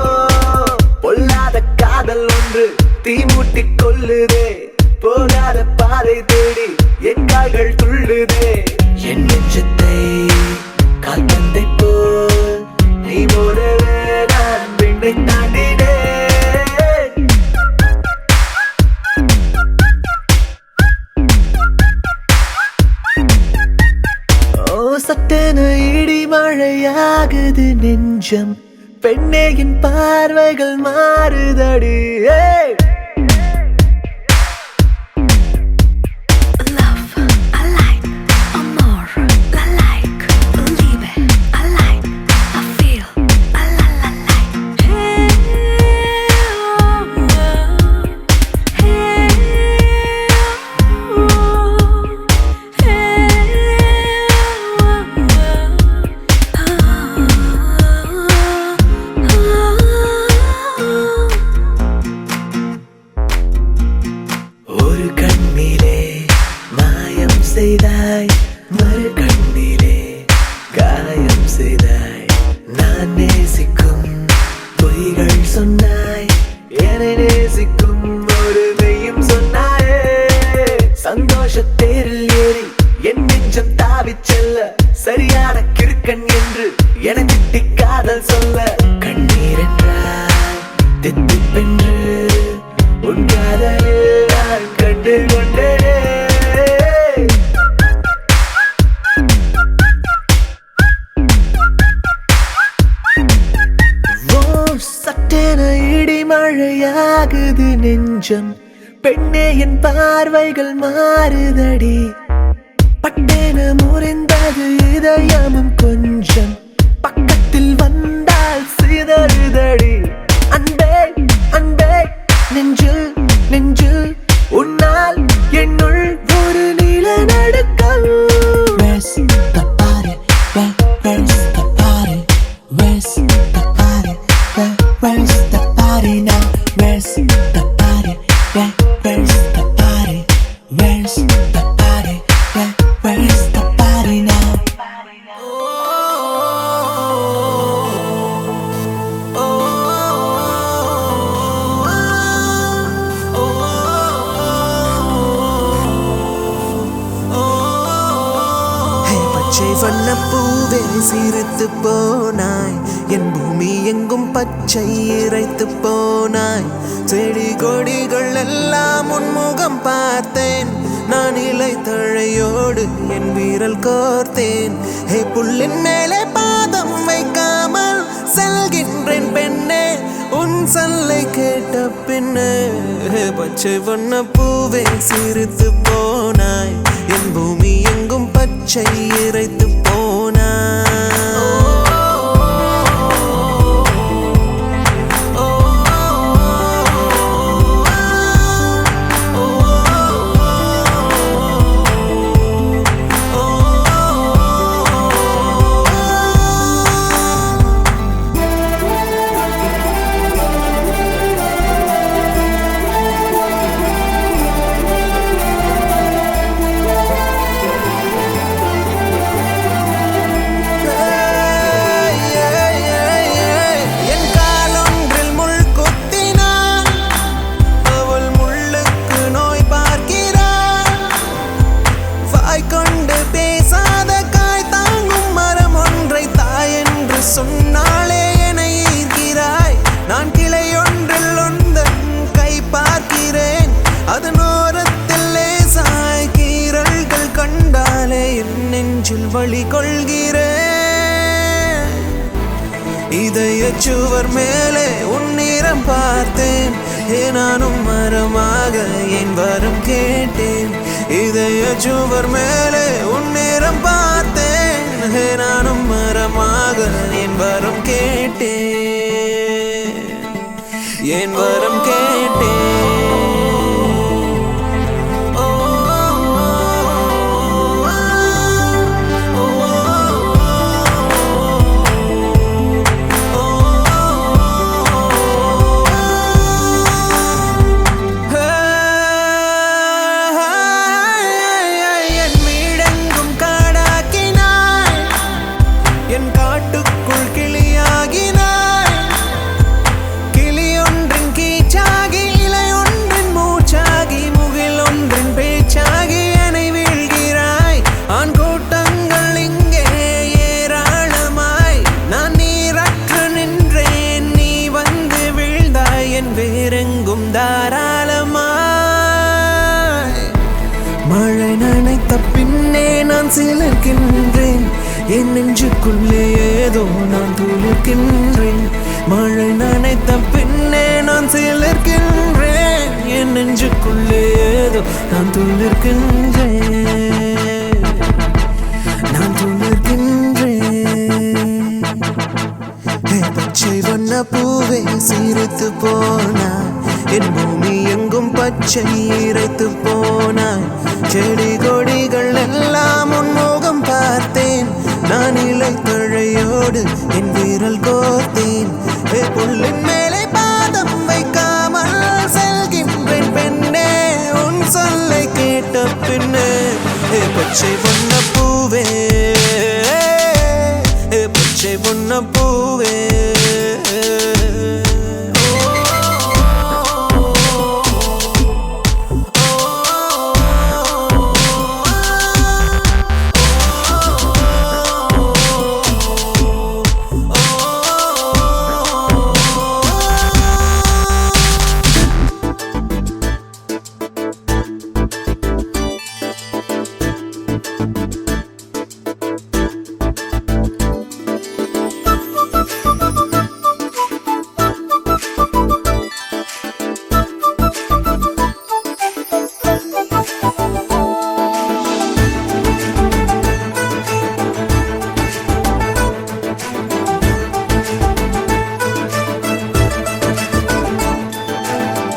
பொல்லாத காதல் ஒன்று தீமூட்டிக் கொள்ளுதே போகாத பாதை தேடி என் கால்கள் துள்ளுதே என் நெஞ்சத்தை கால்பந்தை போல் நீ போடவே நான் விண்ணை தாண்டினேன் ஓ சட்டென இடி மழையாகுது நெஞ்சம் பெண்ணே என் பார்வைகள் மாறுதடி Love, I like, amor, I like, liebe, I like, I feel, I like. Hey, hey, hey, செய்தாய் நான் நேசிக்கும் பொய்கள் சொன்னாய் என்னை நேசிக்கும் ஒரு மெய்யும் சொன்னாயே சந்தோஷ தேரில் ஏறி என் நெஞ்சம் தாவிச் செல்ல சரியான கிறுக்கன் என்று என திட்டி காதல் சொல்ல கண்ணீர் என்றாய் தித்திப்பென்று உன் காதலில் நான் கண்டு கொண்டேனே சட்டென இடி மழையாகுது நெஞ்சம் பெண்ணே என் பார்வைகள் மாறுதடி பட்டென முறிந்தது இதயமும் கொஞ்சம் பக்கத்தில் வந்தால் சிதறுதடி அன்பே அன்பே நெஞ்சில் நெஞ்சில் உன்னால் என்னுள் ஒரு நிலநடுக்கம் Where's the party now? Where's the party? Where's the party? Where's the party? Where's the party now? பச்சை வண்ண பூவே சிரித்து போனாய் என் பூமி எங்கும் பச்சை இறைத்து போனாய் செடி கொடிகள் எல்லாம் உன்முகம் பார்த்தேன் நான் இலை தழையோடு என் வீரல் கோர்த்தேன் ஹே புல்லின் மேலே பாதம் வைக்காமல் செல்கின்றேன் பெண்ணே உன் சொல்லை கேட்ட பின்னே பச்சை வண்ண பூவே சிரித்து போனாய் என் பூமி எங்கும் பச்சை இறைத்து போனாய் சொன்னாலே என்னை ஈர்க்கிறாய் நான் கிளை ஒன்றில் உந்தன் கை பார்க்கிறேன் அதன் ஓரத்தில் லேசாய் கீறல்கள் கண்டாலே என் நெஞ்சில் வலி கொள்கிறேன் இதய சுவர் மேலே உன் நிறம் பார்த்தேன் நானும் மரமாக என் வரம் கேட்டேன் இதய சுவர் மேலே உன் நிறம் பார்த்தேன் நானும் மரமாக என் வரம் கேட்டேன் என் வரம் கேட்டேன் வேறெங்கும் தாராளமாய் மழை நனைத்த பின்னே நான் சிலிர்க்கின்றேன் என் நெஞ்சுக்குள்ளே ஏதோ நான் துளிர்க்கின்றேன் மழை நனைத்த பின்னே நான் சிலிர்க்கின்றேன் என் நெஞ்சுக்குள்ளே ஏதோ நான் துளிர்க்கின்றேன் நான் துளிர்க்கின்றேன் பச்சை வண்ண பூவே சிரித்து போனாய் என் பூமி எங்கும் பச்சை இறைத்து போனாய் செடி கொடிகள் எல்லாம் உன்முகம் பார்த்தேன் நான் இலை தழையோடு என் வீரல் கோர்த்தேன் புல்லின் மேலே பாதம் வைக்காமல் செல்கின்றேன் பெண்ணே உன் சொல்லை கேட்ட பின்னே பச்சை வண்ண பூவே பச்சை பொன்ன பூவே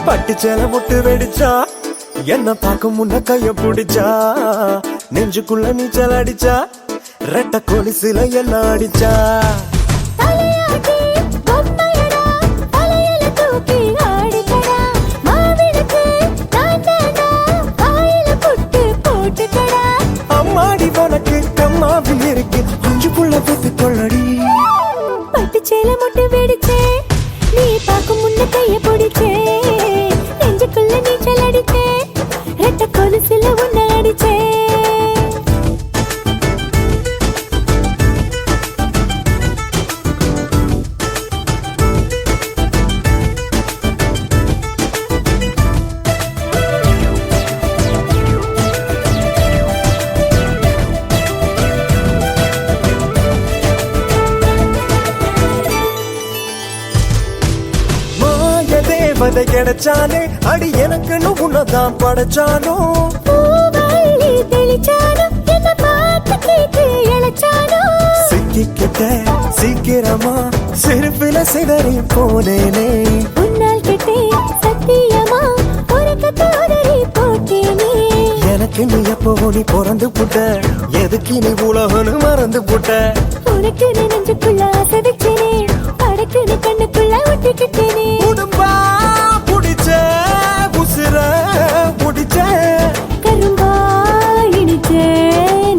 பட்டு சேலை முட்டு வெடிச்சா என்ன பார்க்க முன்ன கைய பிடிச்சா நெஞ்சுக்குள்ள நீச்சல் அடிச்சா ரெட்ட கொலுசுல என்ன அடிச்சா தலையாட்டி பொம்மையடா தலையில தூக்கி ஆடிக்கடா மாவிளக்கு நான் தாண்டா வாயில புட்டு போட்டுக்கடா அம்மாடி உனக்கு கம்மாவில் இருக்கு அஞ்சுக்குள்ள பெத்து கொள்ளடி பட்டு சேலை முட்டு வெடிச்சே நீ பார்க்கும் முன்ன கைய பிடிச்சே நெஞ்சுக்குள்ள நீச்சல் அடிச்சே ரெட்ட கொலுசுல உன்னை அடிச்சே தேவதை கிடைச்சானே அடி எனக்கு உன்னதான் படைச்சானோ பூவள்ளி தெளிச்சானோ என்ன பார்த்து கேட்டு இழைச்சானோ சிக்கிக்கிட்ட சீக்கிரமா சிரிப்பில சிதறி போனேனே உன்னால் கிட்டே சத்தியமா ஒரு கத்தோதரி போட்டேனே எனக்கு நீ எப்போ நீ பிறந்து புட்ட எதுக்கு நீ உலகனு மறந்து புட்ட உனக்கு நெஞ்சுக்குள்ள ஆசை வச்சேனே அடக்கு கண்ணுக்குள்ள ஒட்டிக்கிட்டேனே உடும்பா புடிச்ச உசுர புடிச்ச கரும்பா இடிச்சே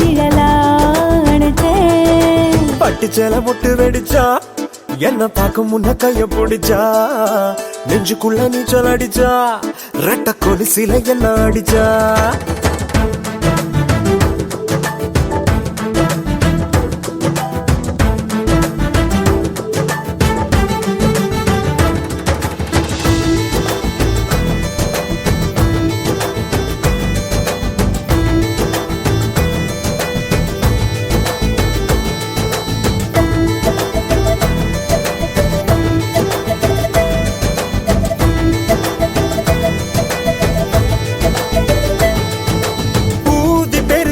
நிழலா அணைச்சே பட்டு சேலை முட்டு வெடிச்சா என்ன பார்க்க முன்ன கைய பிடிச்சா நெஞ்சுக்குள்ள நீச்சல் அடிச்சா ரெட்ட கொலுசில என்ன அடிச்சா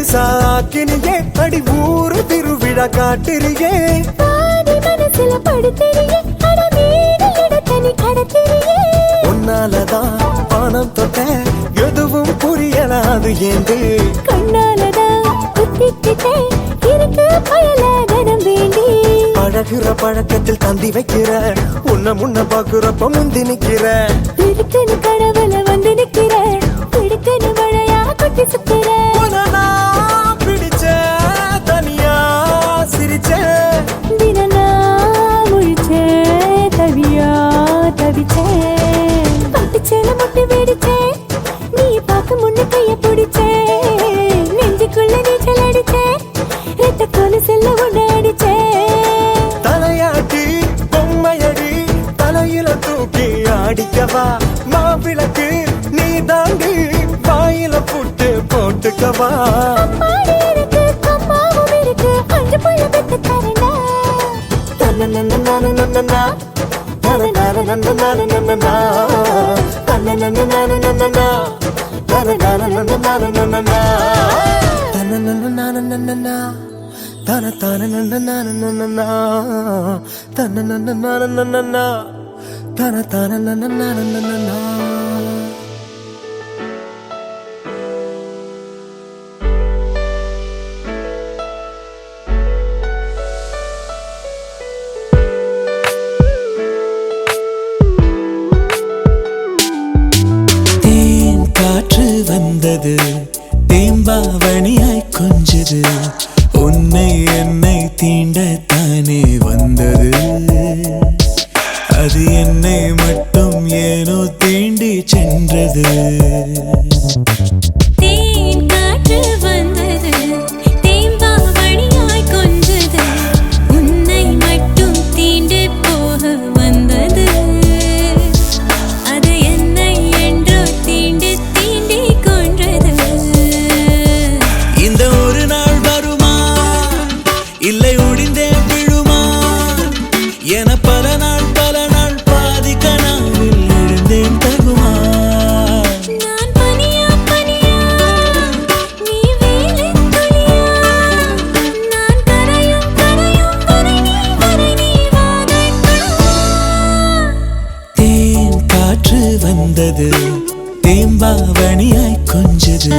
சாக்கினியே அடி ஊரு திருவிழா காட்டிரியே பாதி மனசுல படுத்திரியே அட வீடு இடத்தனி கடத்திரியே உன்னாலதான் பணம் தொட்ட எதுவும் புரியல அது ஏந்து கண்ணாலதான் குத்திக்கிட்டே இருக்கு பயல தனம் வேண்டி பழகுற பழக்கத்தில் தந்தி வைக்கிற உன்ன முன்ன பாக்குறப்ப முந்தி நிக்கிற இருக்குன்னு கடவுள வந்து நிக்கிற பிடிக்குன்னு மழையா கொட்டி சுத்துற பிடிச்ச தனியா சிரிச்ச தினனா முழிச்சே தவியா தவிச்சே பட்டு சேலை முட்டு வெடிச்சே நீ பார்க்க முன்ன கைய பிடிச்சே நெஞ்சுக்குள்ள நீச்சல் அடிச்சே ரெட்ட கொலுசுல உன்னை அடிச்சே தலையாட்டி பொம்மையடி தலையில தூக்கி ஆடிக்கவா மாவிளக்கு நீ தாண்டி வாயில புட்டு போட்டுக்கவா அம்மாடி இருக்கு அம்மாவும் இருக்கு அஞ்சு புள்ள பெத்து தரேன்டா தன்னன்னா வந்தது தேம்பாவணியாய் கொஞ்சது உன்னை என்னை தீண்டத்தான் தானே வந்தது. அது என்னை மட்டும் ஏனோ தீண்டி சென்றது. தேன் காற்று வந்தது, தேம்பாவணியாய் கொஞ்சது, உன்னை மட்டும் தீண்டு போக வந்தது. அது என்னை என்றோ தீண்டு தீண்டி கொன்றது. இந்த ஒரு நாள் வருமா, இல்லை ஒடிந்தே விழுமா என பல நாள் பாதி கனாவில் எழுந்தேன் தகுமா. நான் பனியா பனியா, நீ வேலித் துளியா, நான் கரையும் வரை நீ வாதைக்கணுமா. தேன் காற்று வந்தது, தேம்பாவணியாய் கொஞ்சது,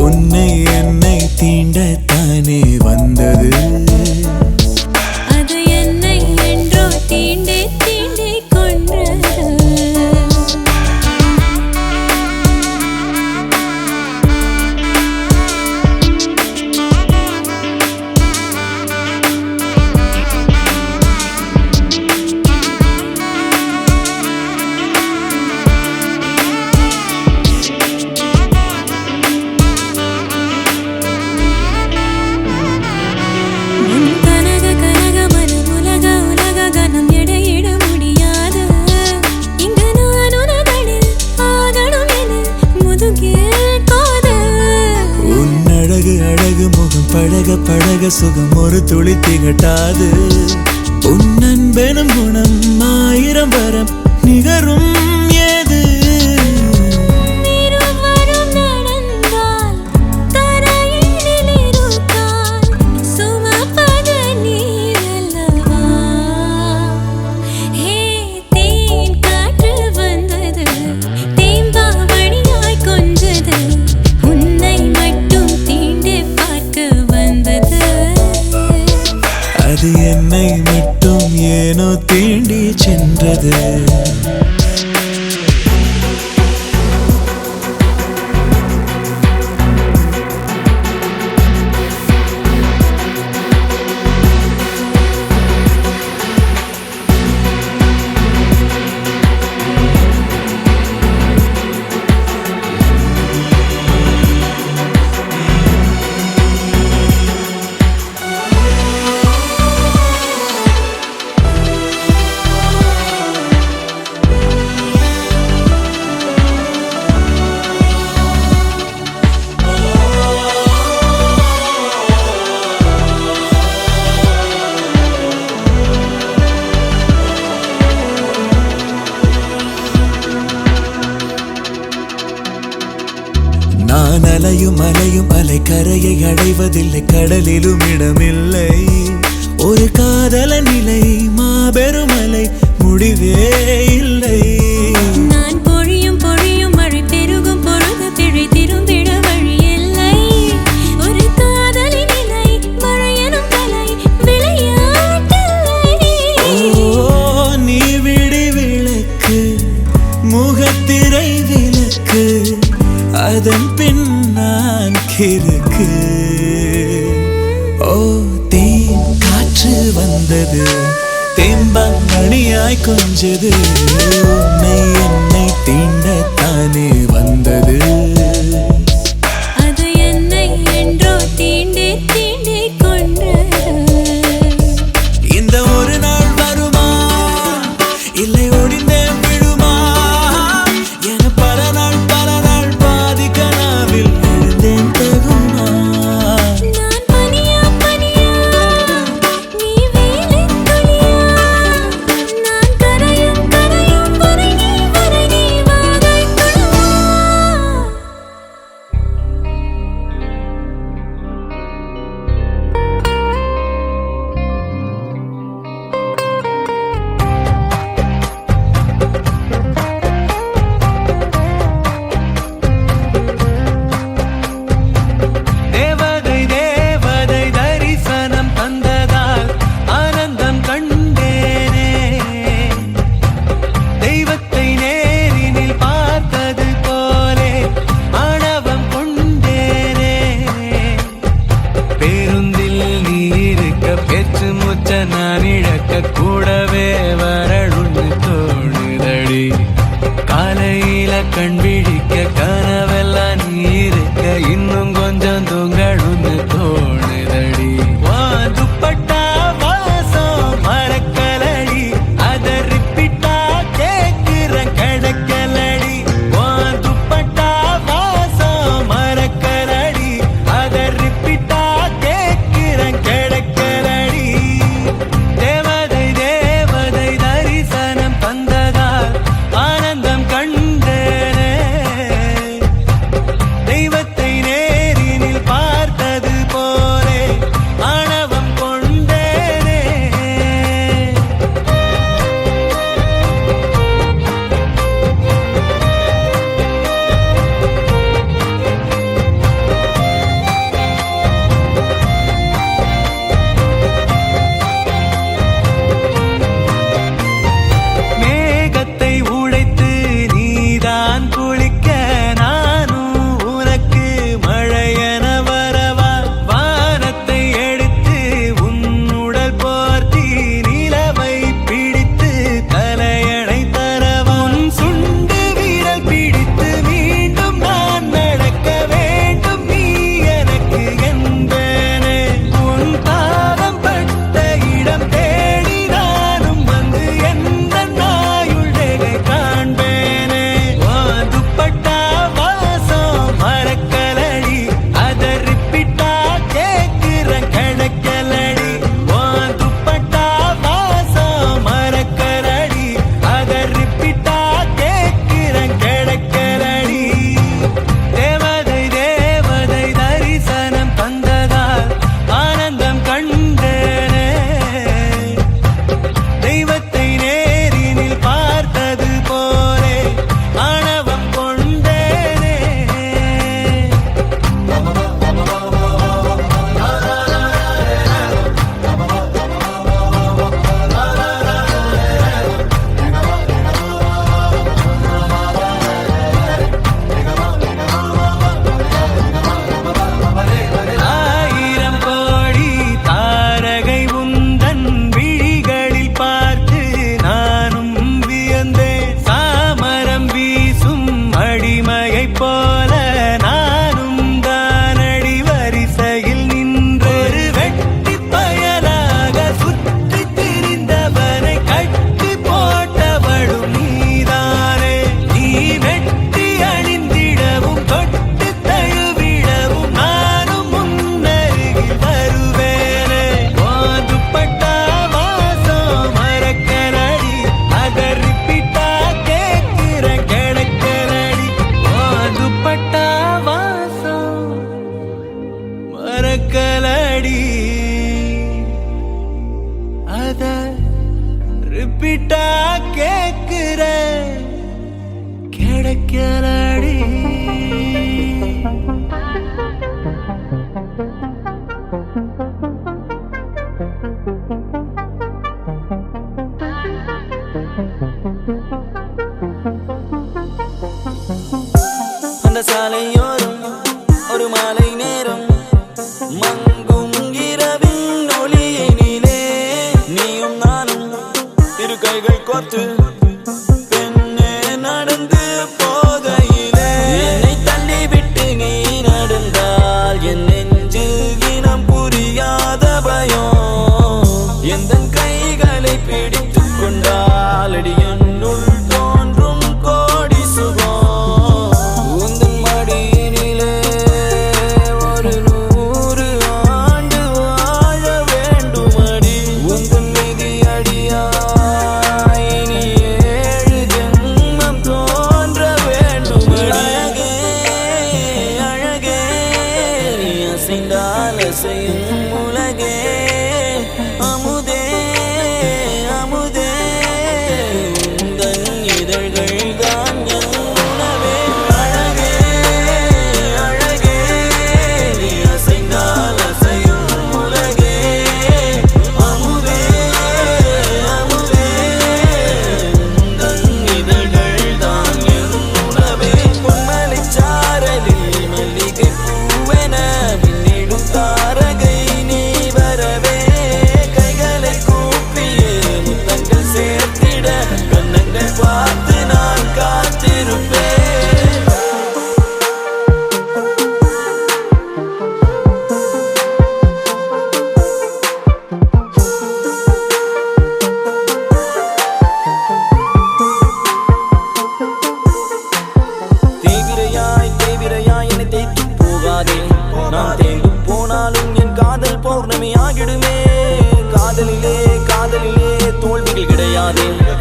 உன்னை என்னை தீண்ட தானே வந்தது. அது என்னை என்றோ தீண்டி தீண்டி கொன்றது. கனக கனக மனம் உலக உலக கனம் எடையிட முடியாது. இங்கு நான் உனதனில் ஆகணும் என முதுகில் காதல். உன் அழகு அழகு முகம் பழக பழக சுகம் ஒரு துளி திகட்டாது. உன் அன்பெனும் குணம் ஆயிரம் வரம் நிகரும் ஏது. இருவரும் நடந்தால் தரையில் இருக்கால் சுமப்பது நீ அல்லவா. ஹே தேன் காற்று வந்தது, தேம்பாவணியாய் கொஞ்சது, உன்னை மட்டும் தீண்டி பார்க்க வந்தது. அது என்னை மட்டும் ஏனோ தீண்டி சென்றது. நான் அலையும் அலையும் அலை கரையை அடைவதில்லை, கடலிலும் இடமில்லை. ஒரு காதல நிலை மாபெரும் அலை முடிவே இல்லை. நான் பொழியும் பொழியும் மழை பெருகும் பொழுது பிழை திரும்பிட வழி இல்லை. ஒரு காதலின் நிலை மழையனும் கலை விளையாட்டில்லை. ஓ நீ விடி விளக்கு, முகத்திரை விளக்கு, அதன் பின் நான் கிறுக்கு. ஓ தேன் காற்று வந்தது, தேம்பாவணியாய் கொஞ்சது, உன்னை என்னை தீண்ட தானே வந்தது. அது என்னை என்றோ தீண்டி தீண்டி கொன்றது. இந்த ஒரு நாள் வருமா, இல்லை ஒடிந்தே விழுமா என பல நாள் பாதி கனாவில் எழுந்தேன் தகுமா. நான் பனியா பனியா, நீ வேலித் துளியா, நான் கரையும் வரை நீ வாதைக்கணுமா. நான் இழக்க கூடவே வரணும்னு தோணுதடி. காலையில கண் விழிக்க கனவெல்லாம் நீ இருக்க இன்னும் கொஞ்சம் தூங்கணும்னு தோணுதடி. துப்பட்டா வாசம் மறக்கலடி, அத ரிப்பீட்டா கேக்குற கடக்கலடி. துப்பட்டா வாசம் மறக்கலடி, அத ரிப்பீட்டா கேக்குற கடக்கலடி. தேவதை தேவதை தரிசனம் தந்ததால் ஆனந்தம் கண்டேனே. தெய்வத்தை நேரினில் பார்த்தது போலே ஆணவம் கொண்டேனே. மேகத்தை உடைத்து நீதான் குளிக்க நானும் உனக்கு மழையென வரவா. வானத்தை எடுத்து உன்னுடல் போர்த்தி நிலவை பிடித்து தலையணை தரவா. உன் சுண்டு விரல் பிடித்து மீண்டும் நான் நடக்க வேண்டும், நீ எனக்கு என்பேனே. உன் பாதம் பட்ட இடம் தேடி நானும் வந்து எந்த நாயுள்ளகை காண்பேனே. துப்பட்டா வாசம் மறக்கலடி, அத ரிப்பீட்டா கேக்குற கடக்கலடி. துப்பட்டா வாசம் மறக்கலடி, அத ரிப்பீட்டா கேக்குற கடக்கலடி. தேவதை தேவதை தரிசனம் தந்ததால் ஆனந்தம் கண்டேனே. தெய்வத்தை நேரினில் பார்த்தது போலே ஆணவம் கொண்டேனே. ஆயிரம் கோடி தாரகை உந்தன் விழிகளில் பார்த்து நானும் வியந்தேன். சாமரம் வீசும் அடிமையைப் போல நானும் தானடி வரிசையில் நின்று ஒரு வெட்டி பயலாக சுற்றி திரிந்தவனை கட்டி போட்டவளும் நீதானே. நீ வெட்டி அணிந்திடவும் தொட்டு தழுவிடவும் நானும் முன்னருகில் வருவேனே. துப்பட்டா வாசம் மறக்கலடி, அத ரிப்பீட்டா கேக்குற கடக்கலடி. துப்பட்டா வாசம் மறக்கலடி, அத ரிப்பீட்டா கேக்குற கிடைக்கலடி. அந்த சாலையோரம் ஒரு மாலை நேரம் மங்கும் இரவின் ஒளியினிலே நீயும் நானும் இரு கைகள் கோர்த்து பெண்ணே நடந்து போகையிலே என்னை தள்ளிவிட்டு நீ நடந்தால் என் நெஞ்சில் இனம் புரியாத பயம். எந்தன் கைகளை பிடித்துக் கொண்டால் அடி என்னுள் தோன்றும் கோடி சுகம். உந்தன் மடியினிலே ஒரு 100 ஆண்டு வாழ வேண்டும் அடி. உந்தன் மீதி அடியாய் இனி 7 ஜென்மம் தோன்ற வேண்டும் அழகே அழகே. நீ அசைந்தால் அசையும் உலகே அமுதே அமுதே.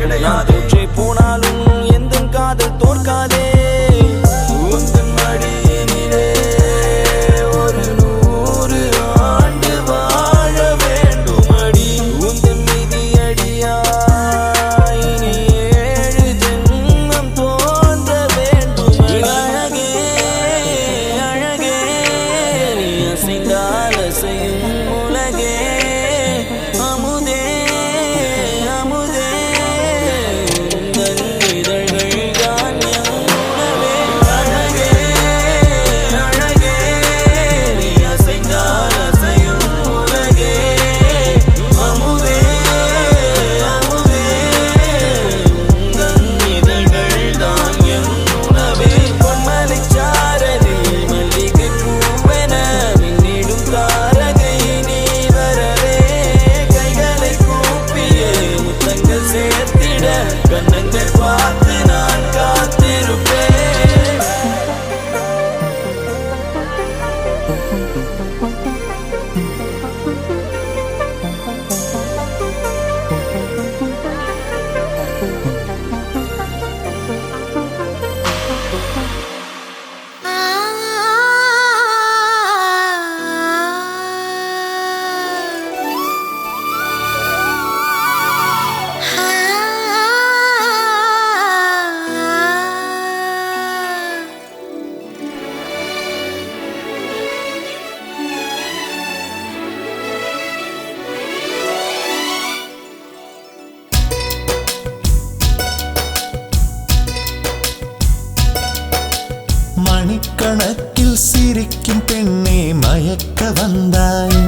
கிடையாது. போனாலும் எந்த காதல் தோற்காதே. உந்தன் மடியினிலே ஒரு 100 ஆண்டு வாழ வேண்டுமடி. உந்தன் மிதியடியாய் இனி 7 ஜென்மம் தோன்ற வேண்டுமடி. அழகே அழகே நீ அசைந்தால் அசையும் உலகே. அமுதே அமுதே உந்தன் இதழ்கள் தான் என் உணவே. அழகே அழகே நீ அசைந்தால் அசையும் உலகே. அமுதே அமுதே உந்தன் இதழ்கள் தான் என் உணவே. பொன்மலைச்சாரலில் மல்லிகை பூவென மின்னிடும் தாரகை நீ வரவே. கைகளை கூப்பிய முத்தங்கள் சேர்த்திட கண்ணங்கள் பார்த்து நான் காத்திருப்பேன். மணிக்கணக்கில் சிரிக்கும் பெண்ணே மயக்க வந்தாய்.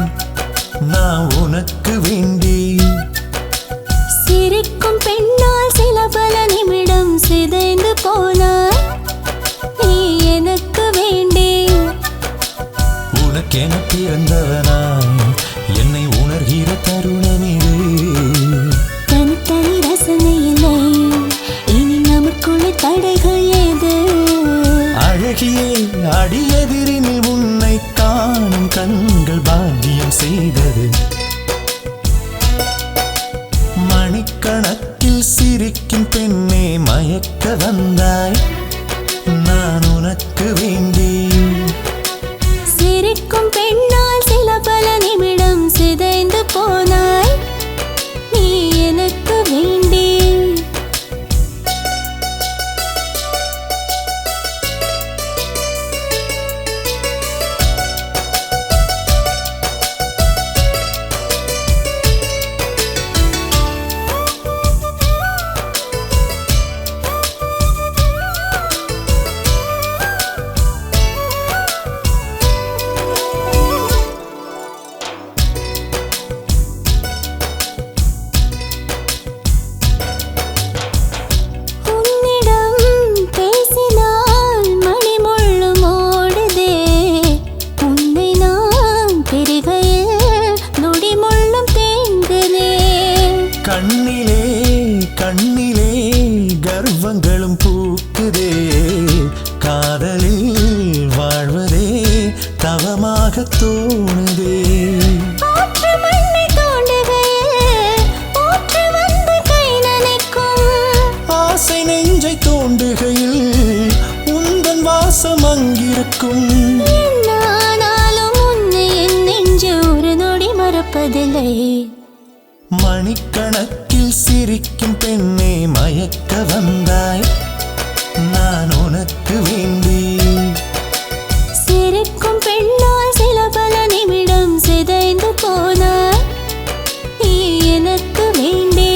நான் உனக்கு வேண்டி சிரிக்கும் பெண்ணால் சில பல நிமிடம் சிதைந்து போனாய். நீ எனக்கு வேண்டே. உனக்கென பிறந்தவனாய் என்னை உணர்கிற தருணம் இது. தனித்தனி ரசனை இல்லை இனி நமக்குள்ள தடைகள் ஏது. அழகியே அடியெதிரினில் உன்னை காணும் கண்கள் பாக்கியம் செய்தது. மணிக்கணக்கில் சிரிக்கும் பெண்ணே மயக்க வந்தாய். நான் உனக்கு வேண்டி சிரிக்கும் பெண்ணால் சில பல நிமிடம் சிதைந்து போனாய். நீ எனக்கு வேண்டே. உன்னிடம் பேசினால் மணிமுள்ளும் ஓடுதே. உன்னை நான் பெறுகையில் நொடிமுள்ளும் தேங்குதே. கண்ணிலே கண்ணிலே கர்வங்களும் பூக்குதே. காதலில் வாழ்வதே தவமாக தோணுதே. ஆற்று மண்ணை தோண்டுகையில் ஊற்று வந்து கை நனைக்கும். ஆசை நெஞ்சை தோண்டுகையில் உந்தன் வாசம் அங்கிருக்கும். என்னானாலும் உன்னை என் நெஞ்சு ஒரு நொடி மறப்பதில்லை. மணிக்கணக்கில் சிரிக்கும் பெண்ணே மயக்க வந்தாய். நான் உனக்கு வேண்டி சிரிக்கும் பெண்ணால் சில பல நிமிடம் சிதைந்து போனாய். நீ எனக்கு வேண்டே.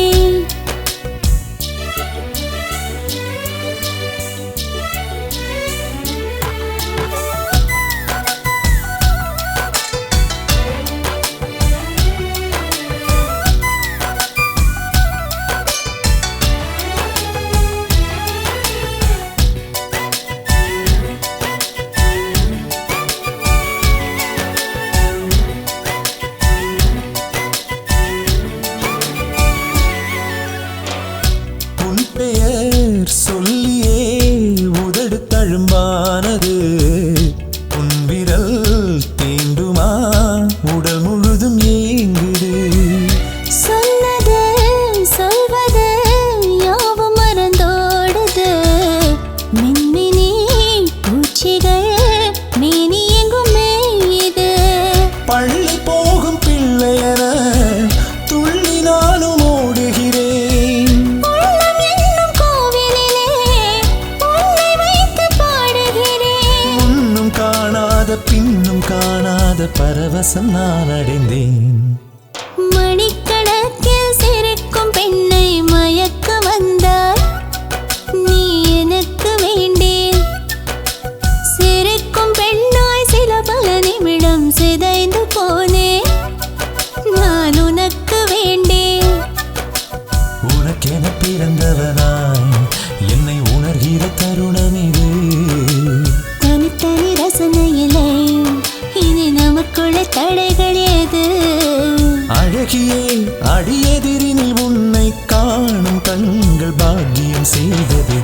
பரவசம் நான் அடைந்தேன். மணிக்கணக்கில் சிரிக்கும் பெண்ணை மயக்க வந்தாய், நீ எனக்கு வேண்டேன். சிரிக்கும் பெண்ணாய் சில பல நிமிடம் சிதைந்து போனேன், நான் உனக்கு வேண்டேன். உனக்கென பிறந்தவனாய் என்னை உணர்கிற தருணம் இது. தனித்தனி ரசனையிலே இனி நமக்குள்ள தடைகள் ஏது? அழகியே அடியெதிரினில் உன்னை காணும் கண்கள் பாக்கியம் செய்தது.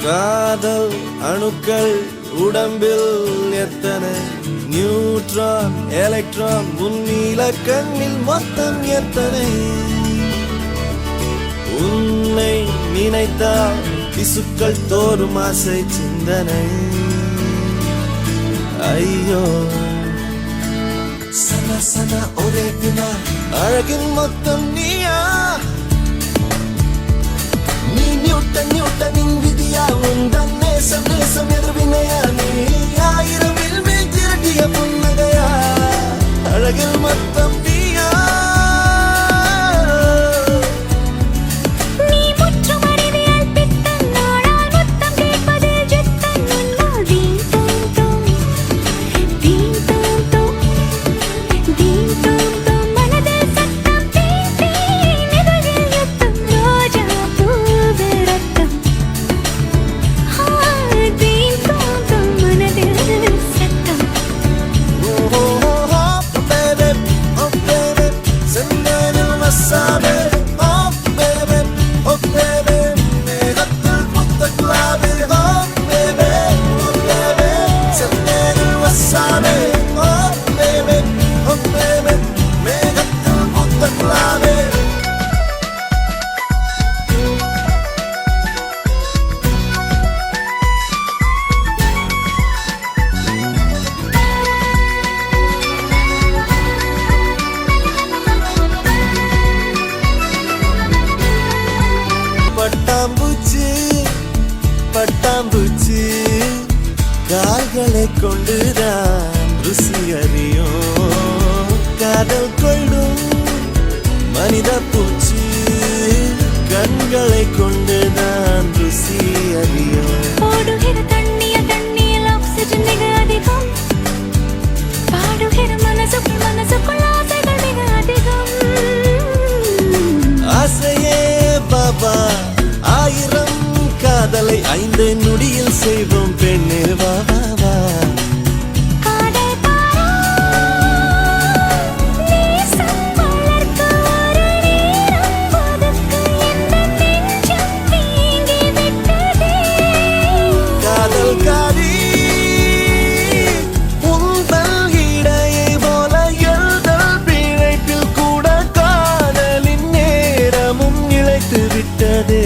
காதல் அணுக்கள் உடம்பில் எத்தனை நியூட்ரான் எலக்ட்ரான் முன்னில கண்ணில் மொத்தம் எத்தனை உன்னை நினைத்தால் திசுக்கள் தோறும் ஆசை சிந்தனை ஐயோ சன சன ஒரே வினா அழகின் மொத்தம் நீயா நீ நியூட்டனின் விதியா உந்தன் நேசம் நேசம் எதிர்வினையா நீ ஆயிரம் மேல் திரட்டிய புன்னகையா அழகில் மொத்தம் நீயா நீ முற்றும் அறிவியல் பித்தன் நாடால் முத்தம் கேட்பதில் ஜித்தன் உன்னால் தீம் தோம் தோம் தீம் தோம் தோம் தீம் தோம் தோம் மனதில் சத்தம் தீம் தீம் இதழில் யுத்தம் ரோஜா பூவு ரத்தம் தீம் தோம் தோம் மனதில் சத்தம் பட்டாம்பூச்சி பட்டாம்பூச்சி கால்களை கொண்டுதான் ருசி அறியும் காதல் கொள்ளும் மனித பூச்சி கண்களை கொண்டுதான் ருசி அறியும் ஓடுகிற தண்ணியில் ஆக்சிஜன் மிக அதிகம் பாடுகிற மனசுக்குள் ஆசைகள் மிக அதிகம் ஆசையே பாபா ஆயிரம் காதலை 5 நொடியில் செய்வோம் பெண்ணே வா வா வா காதல் பாரா நேசம் வளர்க்க ஒரு நேரம் ஒதுக்கு எந்த நெஞ்சம் வீங்கி விட்டதே காதல் காரி உந்தல் இடையை போல எழுதல் பிழைப்பில் கூட காதலின் நேரமும் இழைத்து விட்டதே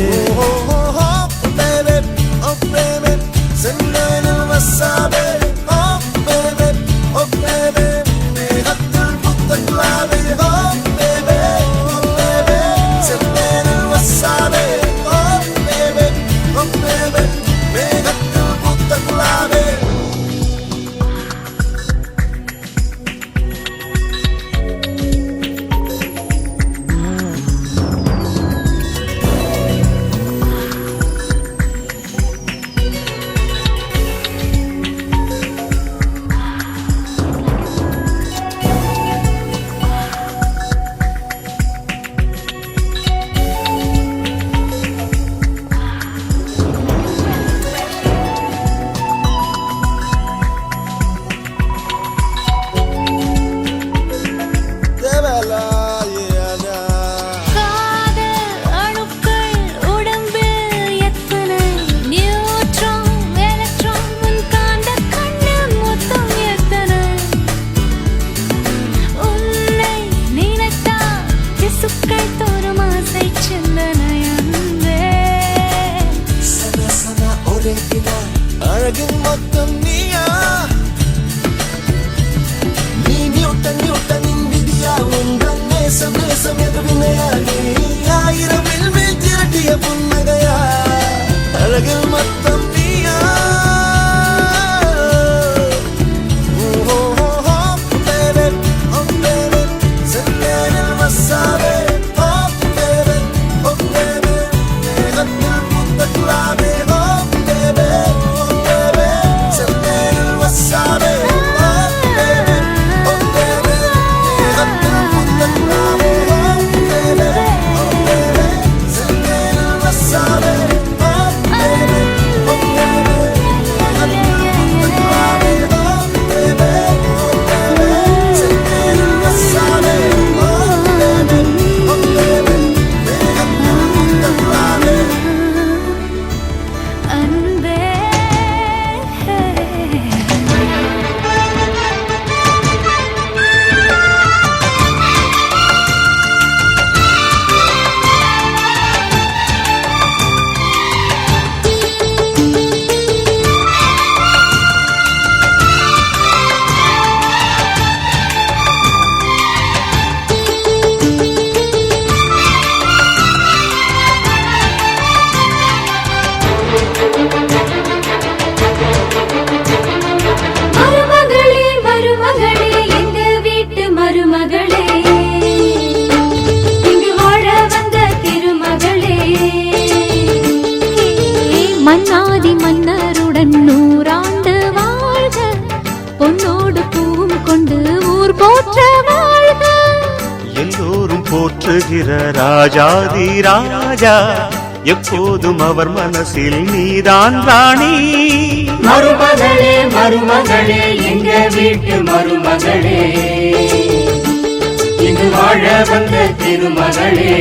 பொன்னோடு பூவும் கொண்டு ஊர் போற்ற வாழ்க. எல்லோரும் போற்றுகிற ராஜாதி ராஜா, எப்போதும் அவர் மனசில் நீதான் ராணி. மருமகளே மருமகளே எங்க வீட்டு மருமகளே, இங்கு வாழ வந்த திருமகளே.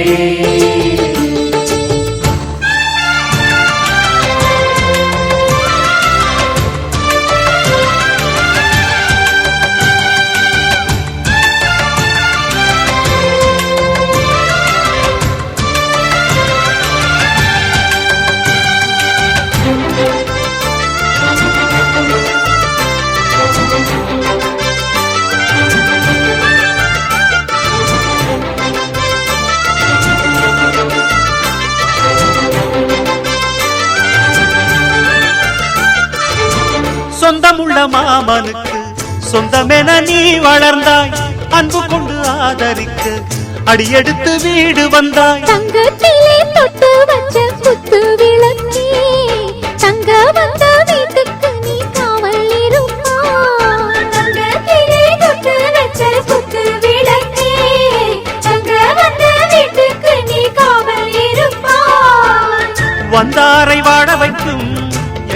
சொந்தமுள்ள மாமனுக்கு சொந்தமென நீ வளர்ந்தாய், அன்பு கொண்டு ஆதரிக்க அடியெடுத்து வீடு வந்தாய். தங்கத்திலே தொட்டு வச்ச குத்து விளக்கே, தங்க வந்த வீட்டுக்கு நீ காவல் இருப்பாய். தங்கத்திலே தொட்டு வச்ச குத்து விளக்கே, தங்க வந்த வீட்டுக்கு நீ காவல் இருப்பாய். வந்தாரை வாழ வைக்கும்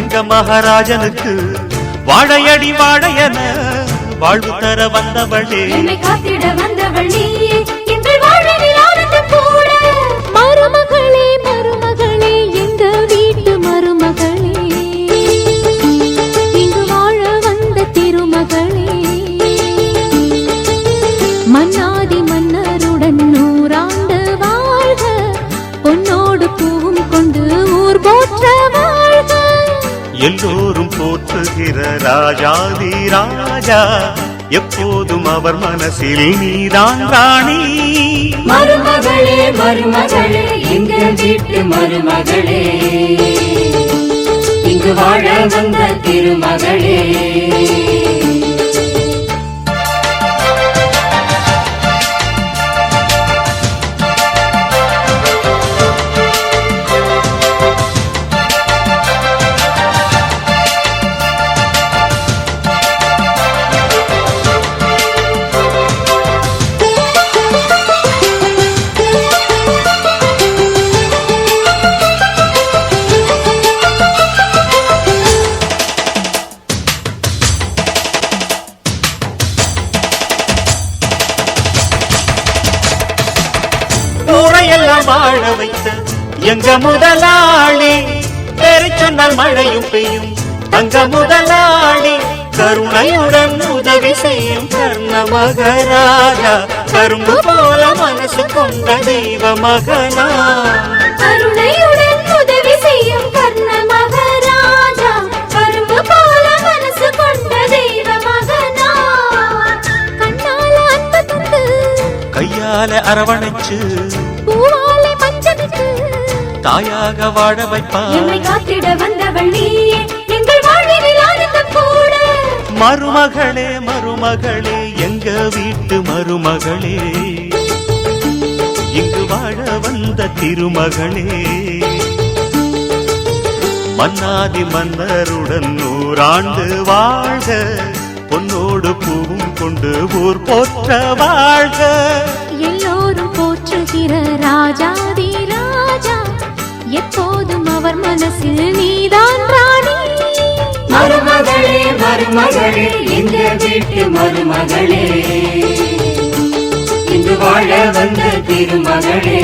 எங்க மகாராஜனுக்கு வாழையடி வாழையன வாழ்வு தர வந்தவளே. என்னை காத்திட வந்தவள் நீயே, எங்கள் வாழ்வில் ஆனந்தம் கூட. மருமகளே மருமகளே எங்க வீட்டு மருமகளே, இங்கு வாழ வந்த திருமகளே. மன்னாதி மன்னருடன் 100 ஆண்டு வாழ்க, பொன்னோடு பூவும் கொண்டு ஊர் போற்ற வாழ்க. எல்லோரும் போற்றுகிற ராஜாதி ராஜா, எப்போதும் அவர் மனசில் நீதான் ராணி. மருமகளே மருமகளே எங்க வீட்டு மருமகளே, இங்கு வாழ வந்த திருமகளே. ஊரையெல்லாம் வாழ வைத்த எங்க முதலாளி, பேரை சொன்னால் மழையும் பெய்யும் தங்க முதலாளி. கருணையுடன் உதவி செய்யும் கர்ண மகராஜா, கரும்பு போல மனசு கொண்ட தெய்வ மகனா. கருணையுடன் உதவி செய்யும் கர்ண மகராஜா, கரும்பு போல மனசு கொண்ட தெய்வ மகனா. கண்ணால அன்பு தந்து கையால அரவணைச்சு பூவாலை மஞ்சமிட்டு தாயாக வாழ வைப்பார். என்னை காத்திட வந்தவள் நீயே, எங்கள் வாழ்வில் ஆனந்தம் கூட. மருமகளே மருமகளே எங்க வீட்டு மருமகளே, இங்கு வாழ வந்த திருமகளே. மன்னாதி மன்னருடன் 100 ஆண்டு வாழ்க, பொன்னோடு பூவும் கொண்டு ஊர் போற்ற வாழ்க. எல்லோரும் போற்றுகிற ராஜாதி ராஜா, எப்போதும் அவர் மனசில் நீதான் ராணி. மருமகளே மருமகளே எங்க வீட்டு மருமகளே, இங்கு வாழ வந்த திருமகளே.